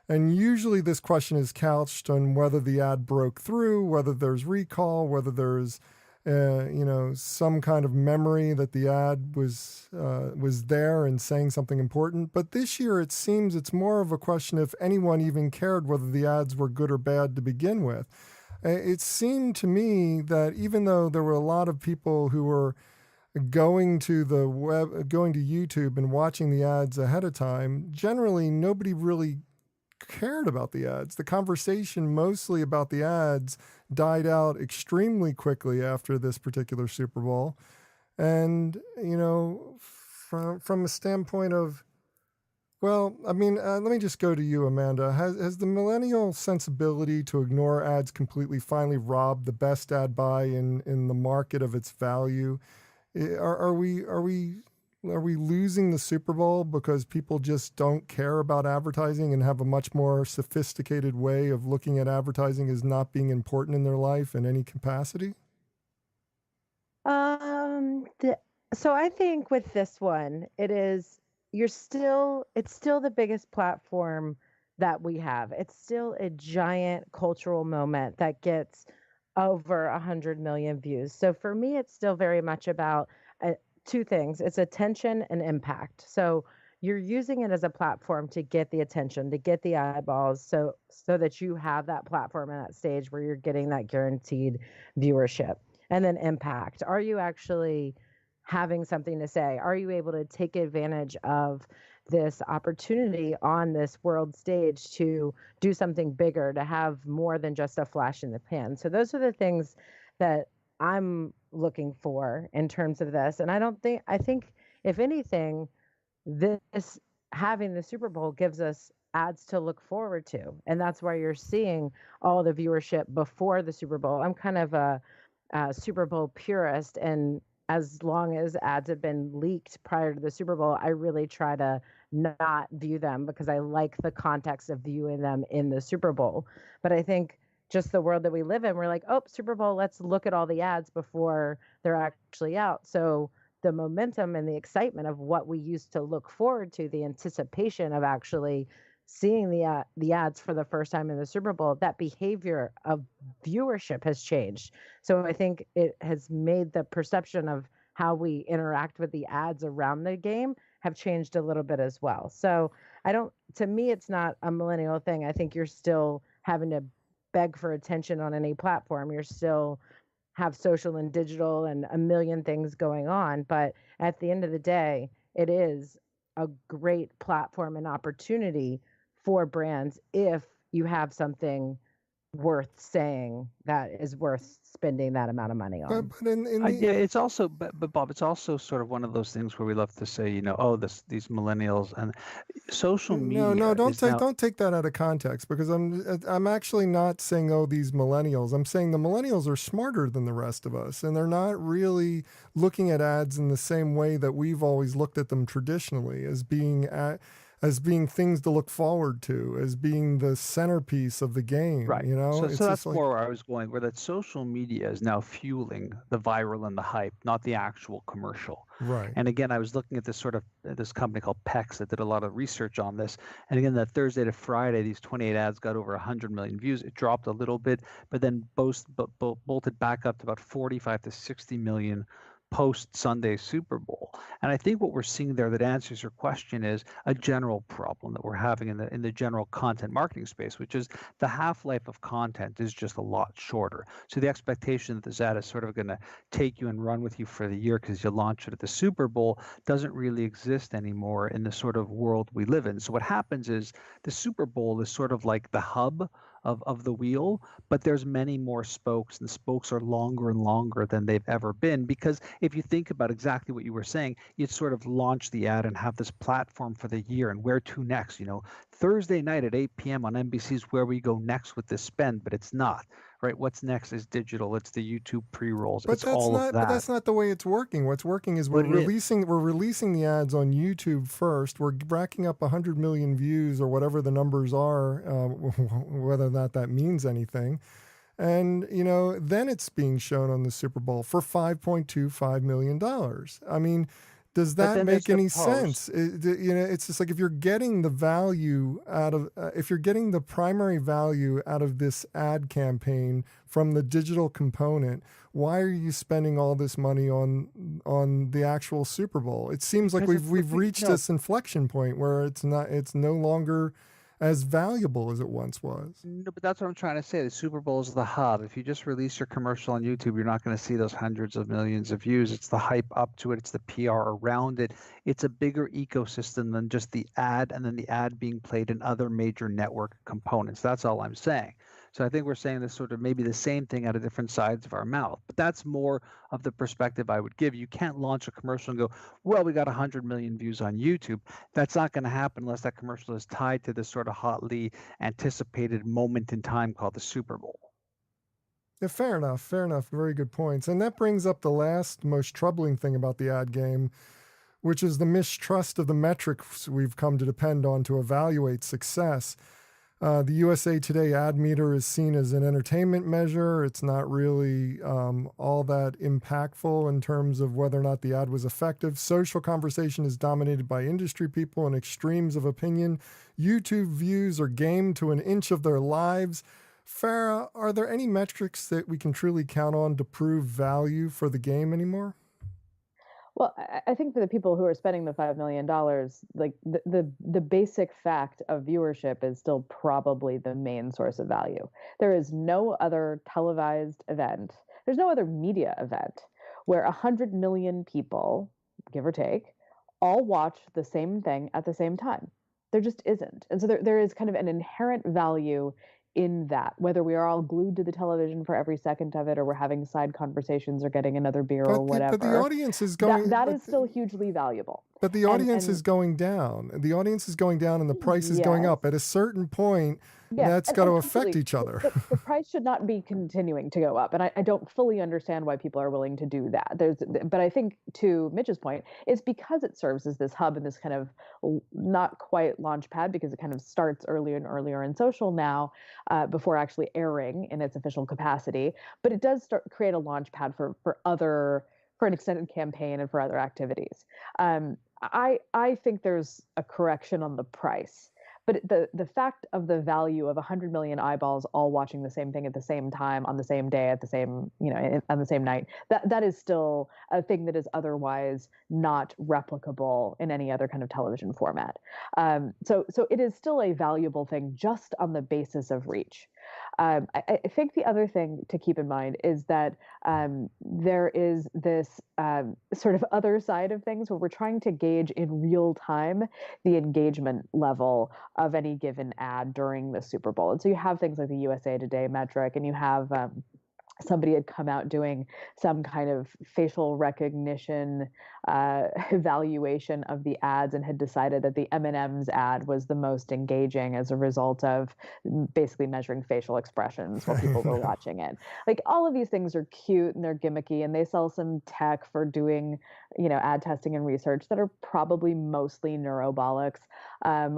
And usually this question is couched on whether the ad broke through, whether there's recall, whether there's some kind of memory that the ad was there and saying something important. But this year it seems it's more of a question if anyone even cared whether the ads were good or bad to begin with. It seemed to me that even though there were a lot of people who were going to the web, going to YouTube and watching the ads ahead of time, generally nobody really cared about the ads. The conversation mostly about the ads died out extremely quickly after this particular Super Bowl. And, from a standpoint of, let me just go to you, Amanda. Has the millennial sensibility to ignore ads completely finally robbed the best ad buy in the market of its value? Are we losing the Super Bowl because people just don't care about advertising and have a much more sophisticated way of looking at advertising as not being important in their life in any capacity? So I think with this one, it's still the biggest platform that we have. It's still a giant cultural moment that gets over 100 million views. So for me, it's still very much about two things. It's attention and impact. So you're using it as a platform to get the attention, to get the eyeballs, so that you have that platform and that stage where you're getting that guaranteed viewership. And then impact. Are you actually having something to say? Are you able to take advantage of this opportunity on this world stage to do something bigger, to have more than just a flash in the pan? So those are the things that I'm looking for in terms of this. And I think if anything, this having the Super Bowl gives us ads to look forward to. And that's why you're seeing all the viewership before the Super Bowl. I'm kind of a Super Bowl purist, and as long as ads have been leaked prior to the Super Bowl, I really try to not view them because I like the context of viewing them in the Super Bowl. But I think just the world that we live in, we're like, oh, Super Bowl, let's look at all the ads before they're actually out. So the momentum and the excitement of what we used to look forward to, the anticipation of actually seeing the ads for the first time in the Super Bowl, that behavior of viewership has changed. So I think it has made the perception of how we interact with the ads around the game have changed a little bit as well. So to me, it's not a millennial thing. I think you're still having to beg for attention on any platform. You're still have social and digital and a million things going on. But at the end of the day, it is a great platform and opportunity for brands if you have something worth saying that is worth spending that amount of money on. But Yeah, it's also, but Bob, it's also sort of one of those things where we love to say, these millennials and social media. No, don't now, take that out of context, because I'm actually not saying, oh, these millennials. I'm saying the millennials are smarter than the rest of us, and they're not really looking at ads in the same way that we've always looked at them traditionally, as being things to look forward to, as being the centerpiece of the game. Right. So So that's more where I was going, where that social media is now fueling the viral and the hype, not the actual commercial. Right. And again, I was looking at this company called PEX that did a lot of research on this. And again, that Thursday to Friday, these 28 ads got over 100 million views. It dropped a little bit, but then bolted back up to about 45 to 60 million post Sunday Super Bowl. And I think what we're seeing there that answers your question is a general problem that we're having in the general content marketing space, which is the half-life of content is just a lot shorter. So the expectation that this ad is sort of going to take you and run with you for the year because you launch it at the Super Bowl doesn't really exist anymore in the sort of world we live in. So what happens is the Super Bowl is sort of like the hub of the wheel, but there's many more spokes, and the spokes are longer and longer than they've ever been. Because if you think about exactly what you were saying, you'd sort of launch the ad and have this platform for the year and where to next. Thursday night at 8 p.m. on NBC is where we go next with this spend, but it's not. Right? What's next is digital. It's the YouTube pre-rolls. But It's that's all of not. But that. that's not the way it's working. What's working is But it is. we're releasing the ads on YouTube first. We're racking up 100 million views or whatever the numbers are, whether or not that means anything. And then it's being shown on the Super Bowl for $5.25 million. I mean, does But that then there's make any the sense? post. It's just like if you're getting the value out of, if you're getting the primary value out of this ad campaign from the digital component, why are you spending all this money on the actual Super Bowl? It seems like Because it's we've reached no, this inflection point where it's no longer as valuable as it once was. No, but that's what I'm trying to say. The Super Bowl is the hub. If you just release your commercial on YouTube, you're not going to see those hundreds of millions of views. It's the hype up to it. It's the PR around it. It's a bigger ecosystem than just the ad and then the ad being played in other major network components. That's all I'm saying. So I think we're saying this sort of maybe the same thing out of different sides of our mouth. But that's more of the perspective I would give. You can't launch a commercial and go, well, we got 100 million views on YouTube. That's not going to happen unless that commercial is tied to this sort of hotly anticipated moment in time called the Super Bowl. Yeah, fair enough. Fair enough. Very good points. And that brings up the last most troubling thing about the ad game, which is the mistrust of the metrics we've come to depend on to evaluate success. The USA Today ad meter is seen as an entertainment measure. It's not really all that impactful in terms of whether or not the ad was effective. Social conversation is dominated by industry people and extremes of opinion. YouTube views are gamed to an inch of their lives. Farrah, are there any metrics that we can truly count on to prove value for the game anymore? Well, I think for the people who are spending the $5 million, like the basic fact of viewership is still probably the main source of value. There is no other televised event. There's no other media event where 100 million people, give or take, all watch the same thing at the same time. There just isn't. And so there is kind of an inherent value in that, whether we are all glued to the television for every second of it, or we're having side conversations or getting another beer or whatever. But the audience is going. That is still hugely valuable. But the audience is going down. The audience is going down, and the price is going up. At a certain point, that's got to affect each other. The price should not be continuing to go up, and I don't fully understand why people are willing to do that. But I think, to Mitch's point, it's because it serves as this hub and this kind of not quite launch pad, because it kind of starts earlier and earlier in social now, before actually airing in its official capacity. But it does create a launch pad for an extended campaign and for other activities. I think there's a correction on the price, but the fact of the value of 100 million eyeballs all watching the same thing at the same time on the same day at the same, on the same night, that is still a thing that is otherwise not replicable in any other kind of television format. So it is still a valuable thing just on the basis of reach. I think the other thing to keep in mind is that there is this sort of other side of things where we're trying to gauge in real time the engagement level of any given ad during the Super Bowl. And so you have things like the USA Today metric, and you have somebody had come out doing some kind of facial recognition evaluation of the ads and had decided that the M&M's ad was the most engaging as a result of basically measuring facial expressions while people were watching it. Like, all of these things are cute and they're gimmicky, and they sell some tech for doing, ad testing and research that are probably mostly neurobollocks,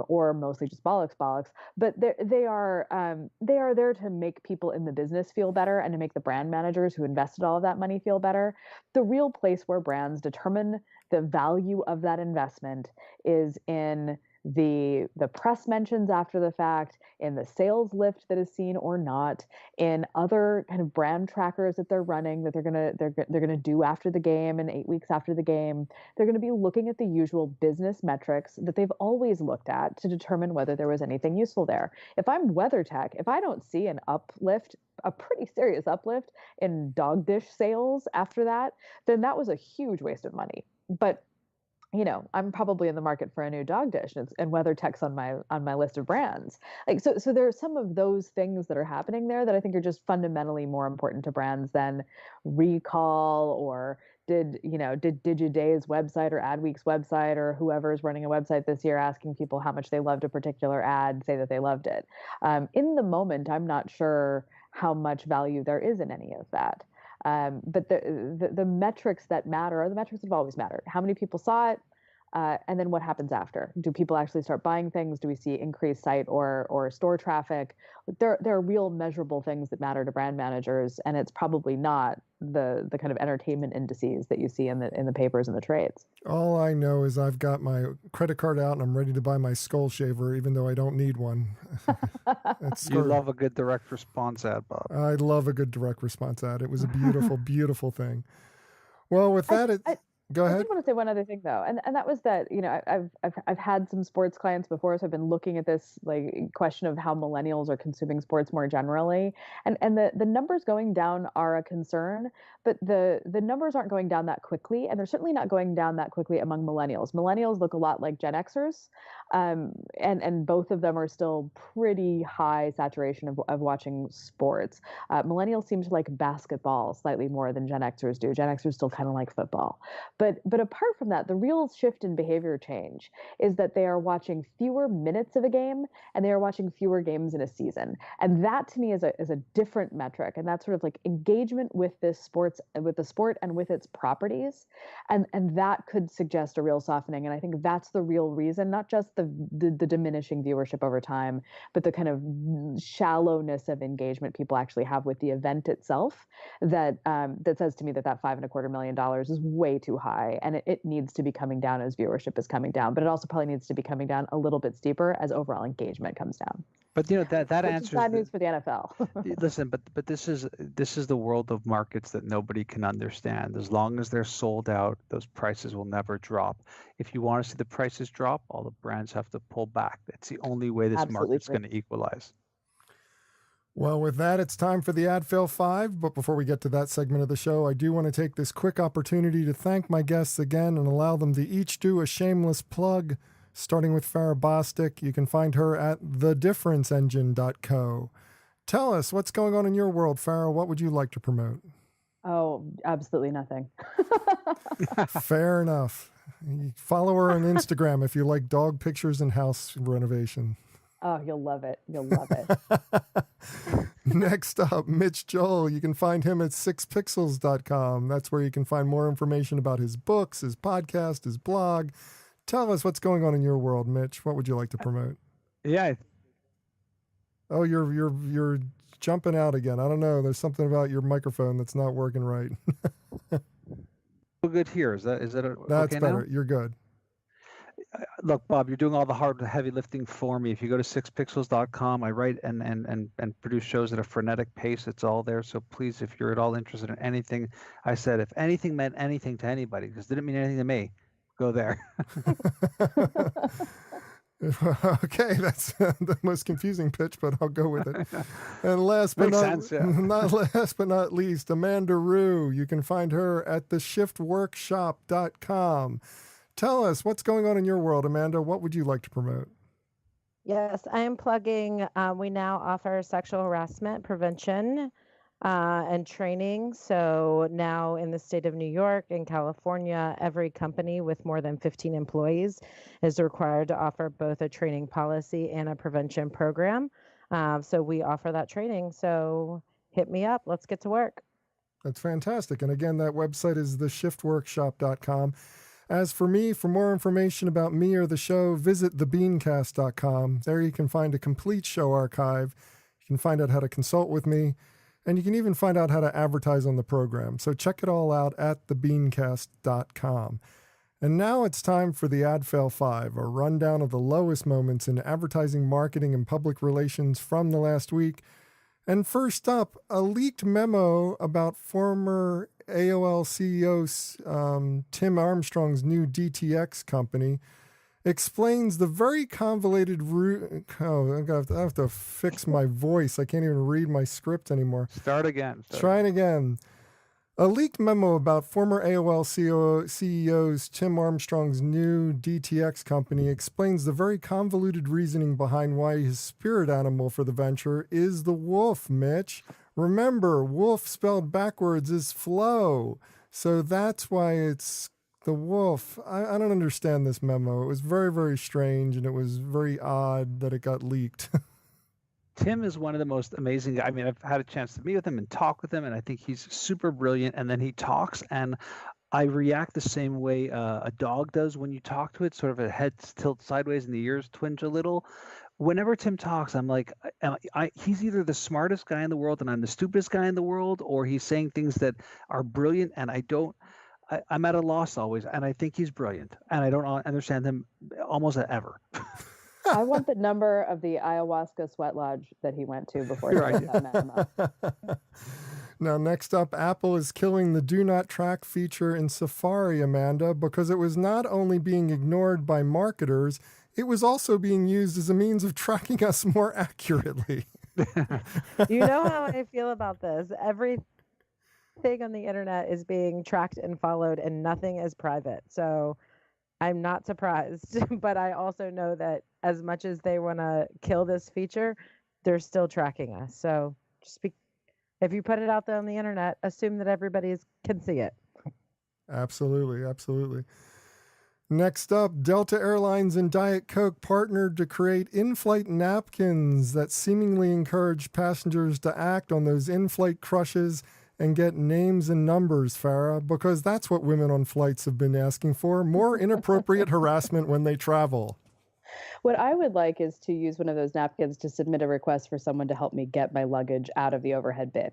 or mostly just bollocks. But they are there to make people in the business feel better and to make the brand managers who invested all of that money feel better. The real place where brands determine the value of that investment is in the press mentions after the fact, in the sales lift that is seen or not, in other kind of brand trackers that they're running that they're gonna do after the game and 8 weeks after the game. They're going to be looking at the usual business metrics that they've always looked at to determine whether there was anything useful there. If I'm WeatherTech, if I don't see an uplift, a pretty serious uplift in dog dish sales after that, then that was a huge waste of money. But I'm probably in the market for a new dog dish, and WeatherTech's on my list of brands. Like so there are some of those things that are happening there that I think are just fundamentally more important to brands than recall, or did Digiday's website or Adweek's website or whoever's running a website this year asking people how much they loved a particular ad say that they loved it. In the moment, I'm not sure how much value there is in any of that. But the metrics that matter are the metrics that have always mattered. How many people saw it? And then what happens after? Do people actually start buying things? Do we see increased site or store traffic? There are real measurable things that matter to brand managers, and it's probably not the kind of entertainment indices that you see in the papers and the trades. All I know is I've got my credit card out and I'm ready to buy my skull shaver, even though I don't need one. You love a good direct response ad, Bob. I love a good direct response ad. It was a beautiful, beautiful thing. Well, with that, go ahead. I did want to say one other thing though, and that was that I've had some sports clients before, so I've been looking at this like question of how millennials are consuming sports more generally, and the numbers going down are a concern, but the numbers aren't going down that quickly, and they're certainly not going down that quickly among millennials. Millennials look a lot like Gen Xers, and both of them are still pretty high saturation of watching sports. Millennials seem to like basketball slightly more than Gen Xers do. Gen Xers still kind of like football. But apart from that, the real shift in behavior change is that they are watching fewer minutes of a game and they are watching fewer games in a season. And that to me is a different metric. And that's sort of like engagement with the sport and with its properties. And that could suggest a real softening. And I think that's the real reason, not just the diminishing viewership over time, but the kind of shallowness of engagement people actually have with the event itself that says to me that $5.25 million is way too high, and it needs to be coming down as viewership is coming down, but it also probably needs to be coming down a little bit steeper as overall engagement comes down. But that answers bad news for the NFL. Listen, but this is the world of markets that nobody can understand. As long as they're sold out, those prices will never drop. If you want to see the prices drop, all the brands have to pull back. It's the only way this market's going to equalize. Well, with that, it's time for the Ad Fail 5. But before we get to that segment of the show, I do want to take this quick opportunity to thank my guests again and allow them to each do a shameless plug, starting with Farrah Bostic. You can find her at thedifferenceengine.co. Tell us what's going on in your world, Farrah. What would you like to promote? Oh, absolutely nothing. Fair enough. Follow her on Instagram if you like dog pictures and house renovation. Oh, you'll love it. You'll love it. Next up, Mitch Joel. You can find him at 6pixels.com. That's where you can find more information about his books, his podcast, his blog. Tell us what's going on in your world, Mitch. What would you like to promote? Yeah. Oh, you're jumping out again. I don't know. There's something about your microphone that's not working right. Good here. Is that That's okay better. now? You're good. Look, Bob, you're doing all the hard, heavy lifting for me. If you go to 6pixels.com, I write and produce shows at a frenetic pace. It's all there. So please, if you're at all interested in anything, I said, if anything meant anything to anybody, because it didn't mean anything to me, go there. Okay, that's the most confusing pitch, but I'll go with it. And last but not least, Amanda Rue. You can find her at theshiftworkshop.com. Tell us what's going on in your world, Amanda. What would you like to promote? Yes, I am plugging. We now offer sexual harassment prevention and training. So now in the state of New York and California, every company with more than 15 employees is required to offer both a training policy and a prevention program. So we offer that training. So hit me up. Let's get to work. That's fantastic. And again, that website is theshiftworkshop.com. As for me, for more information about me or the show, visit thebeancast.com. There you can find a complete show archive. You can find out how to consult with me, and you can even find out how to advertise on the program. So check it all out at thebeancast.com. And now it's time for the Ad Fail 5, a rundown of the lowest moments in advertising, marketing, and public relations from the last week. And first up, a leaked memo about former AOL CEO Tim Armstrong's new DTX company explains the very convoluted route. Oh, I have to fix my voice. I can't even read my script anymore. Start again. Trying again. A leaked memo about former AOL CEO's Tim Armstrong's new DTX company explains the very convoluted reasoning behind why his spirit animal for the venture is the wolf, Mitch. Remember, wolf spelled backwards is flow. So that's why it's the wolf. I don't understand this memo. It was very, very strange, and it was very odd that it got leaked. Tim is one of the most amazing guys. I mean, I've had a chance to meet with him and talk with him, and I think he's super brilliant. And then he talks, and I react the same way a dog does when you talk to it, sort of a head tilts sideways and the ears twinge a little. Whenever Tim talks, I'm like, he's either the smartest guy in the world and I'm the stupidest guy in the world, or he's saying things that are brilliant, and I'm at a loss always. And I think he's brilliant, and I don't understand him almost ever. I want the number of the ayahuasca sweat lodge that he went to before he wrote that memo. Now, next up, Apple is killing the Do Not Track feature in Safari, Amanda, because it was not only being ignored by marketers, it was also being used as a means of tracking us more accurately. You know how I feel about this. Everything on the internet is being tracked and followed, and nothing is private. So I'm not surprised, but I also know that as much as they want to kill this feature, they're still tracking us. So if you put it out there on the internet, assume that everybody can see it. Absolutely, absolutely. Next up, Delta Airlines and Diet Coke partnered to create in-flight napkins that seemingly encourage passengers to act on those in-flight crushes and get names and numbers, Farrah, because that's what women on flights have been asking for, more inappropriate harassment when they travel. What I would like is to use one of those napkins to submit a request for someone to help me get my luggage out of the overhead bin.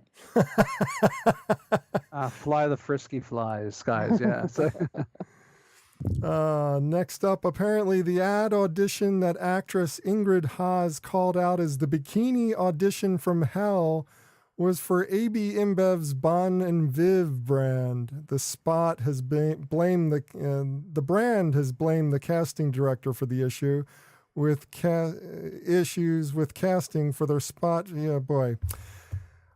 Fly the frisky flies, guys. Yeah. Next up, apparently the ad audition that actress Ingrid Haas called out as the bikini audition from hell was for AB InBev's Bon and Viv brand. The spot has blamed the brand has blamed the casting director for the issue with issues with casting for their spot. Yeah, boy.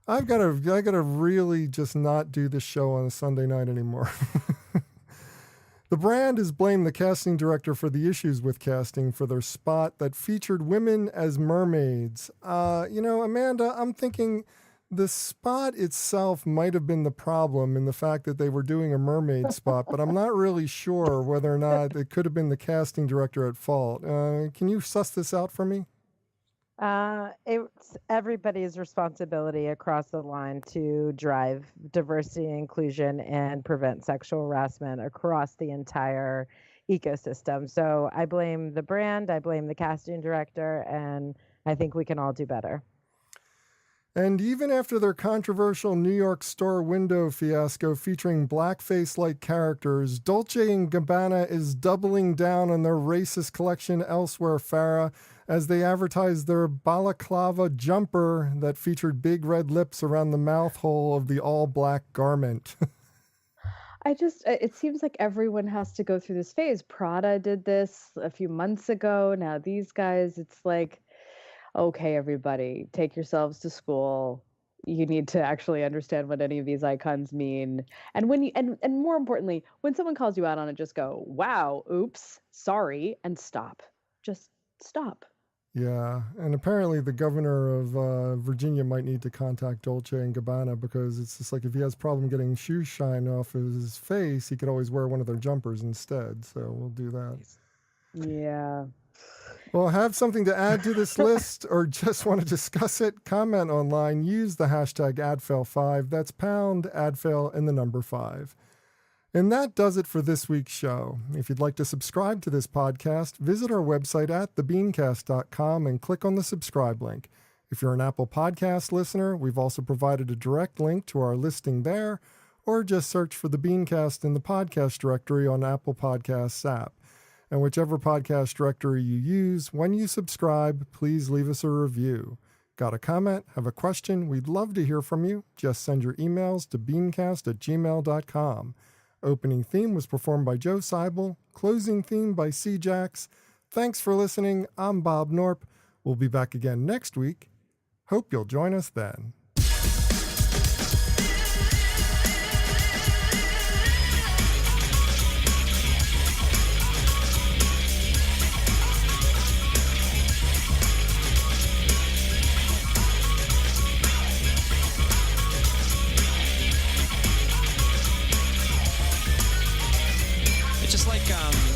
I gotta really just not do this show on a Sunday night anymore. The brand has blamed the casting director for the issues with casting for their spot that featured women as mermaids. Amanda, I'm thinking the spot itself might have been the problem in the fact that they were doing a mermaid spot, but I'm not really sure whether or not it could have been the casting director at fault. Can you suss this out for me? It's everybody's responsibility across the line to drive diversity and inclusion and prevent sexual harassment across the entire ecosystem. So I blame the brand, I blame the casting director, and I think we can all do better. And even after their controversial New York store window fiasco featuring blackface-like characters, Dolce & Gabbana is doubling down on their racist collection elsewhere, Farrah, as they advertise their balaclava jumper that featured big red lips around the mouth hole of the all-black garment. It seems like everyone has to go through this phase. Prada did this a few months ago. Now these guys, it's like, okay, everybody, take yourselves to school. You need to actually understand what any of these icons mean. And when and more importantly, when someone calls you out on it, just go, wow, oops, sorry, and stop. Just stop. Yeah, and apparently the governor of Virginia might need to contact Dolce & Gabbana because it's just like if he has a problem getting shoe shine off his face, he could always wear one of their jumpers instead. So we'll do that. Yeah. Well, have something to add to this list or just want to discuss it? Comment online. Use the hashtag AdFail5. That's pound AdFail and the number 5. And that does it for this week's show. If you'd like to subscribe to this podcast, visit our website at thebeancast.com and click on the subscribe link. If you're an Apple Podcast listener, we've also provided a direct link to our listing there. or just search for the BeanCast in the podcast directory on Apple Podcasts app. And whichever podcast directory you use, when you subscribe, please leave us a review. Got a comment? Have a question? We'd love to hear from you. Just send your emails to beancast@gmail.com. Opening theme was performed by Joe Seibel. Closing theme by C. Jax. Thanks for listening. I'm Bob Norp. We'll be back again next week. Hope you'll join us then.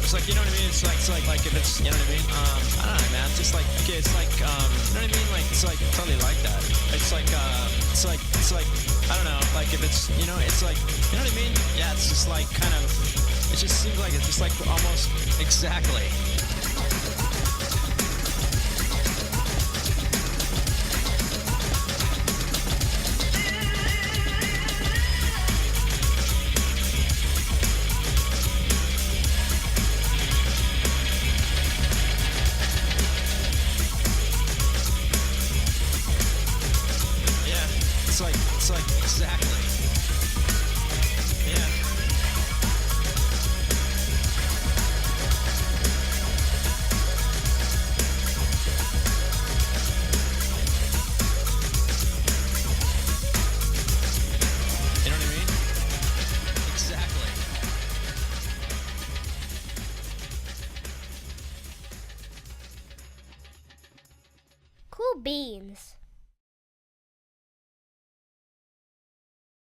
It's like, you know what I mean? It's like if it's, you know what I mean? I don't know, man. It's just like, okay, it's like, you know what I mean? Like, it's like totally like that. It's like, I don't know, like if it's, you know, it's like, you know what I mean? Yeah, it's just like kind of, it just seems like it's just like almost exactly. It's like exactly. Yeah. You know what I mean? Exactly. Cool beans.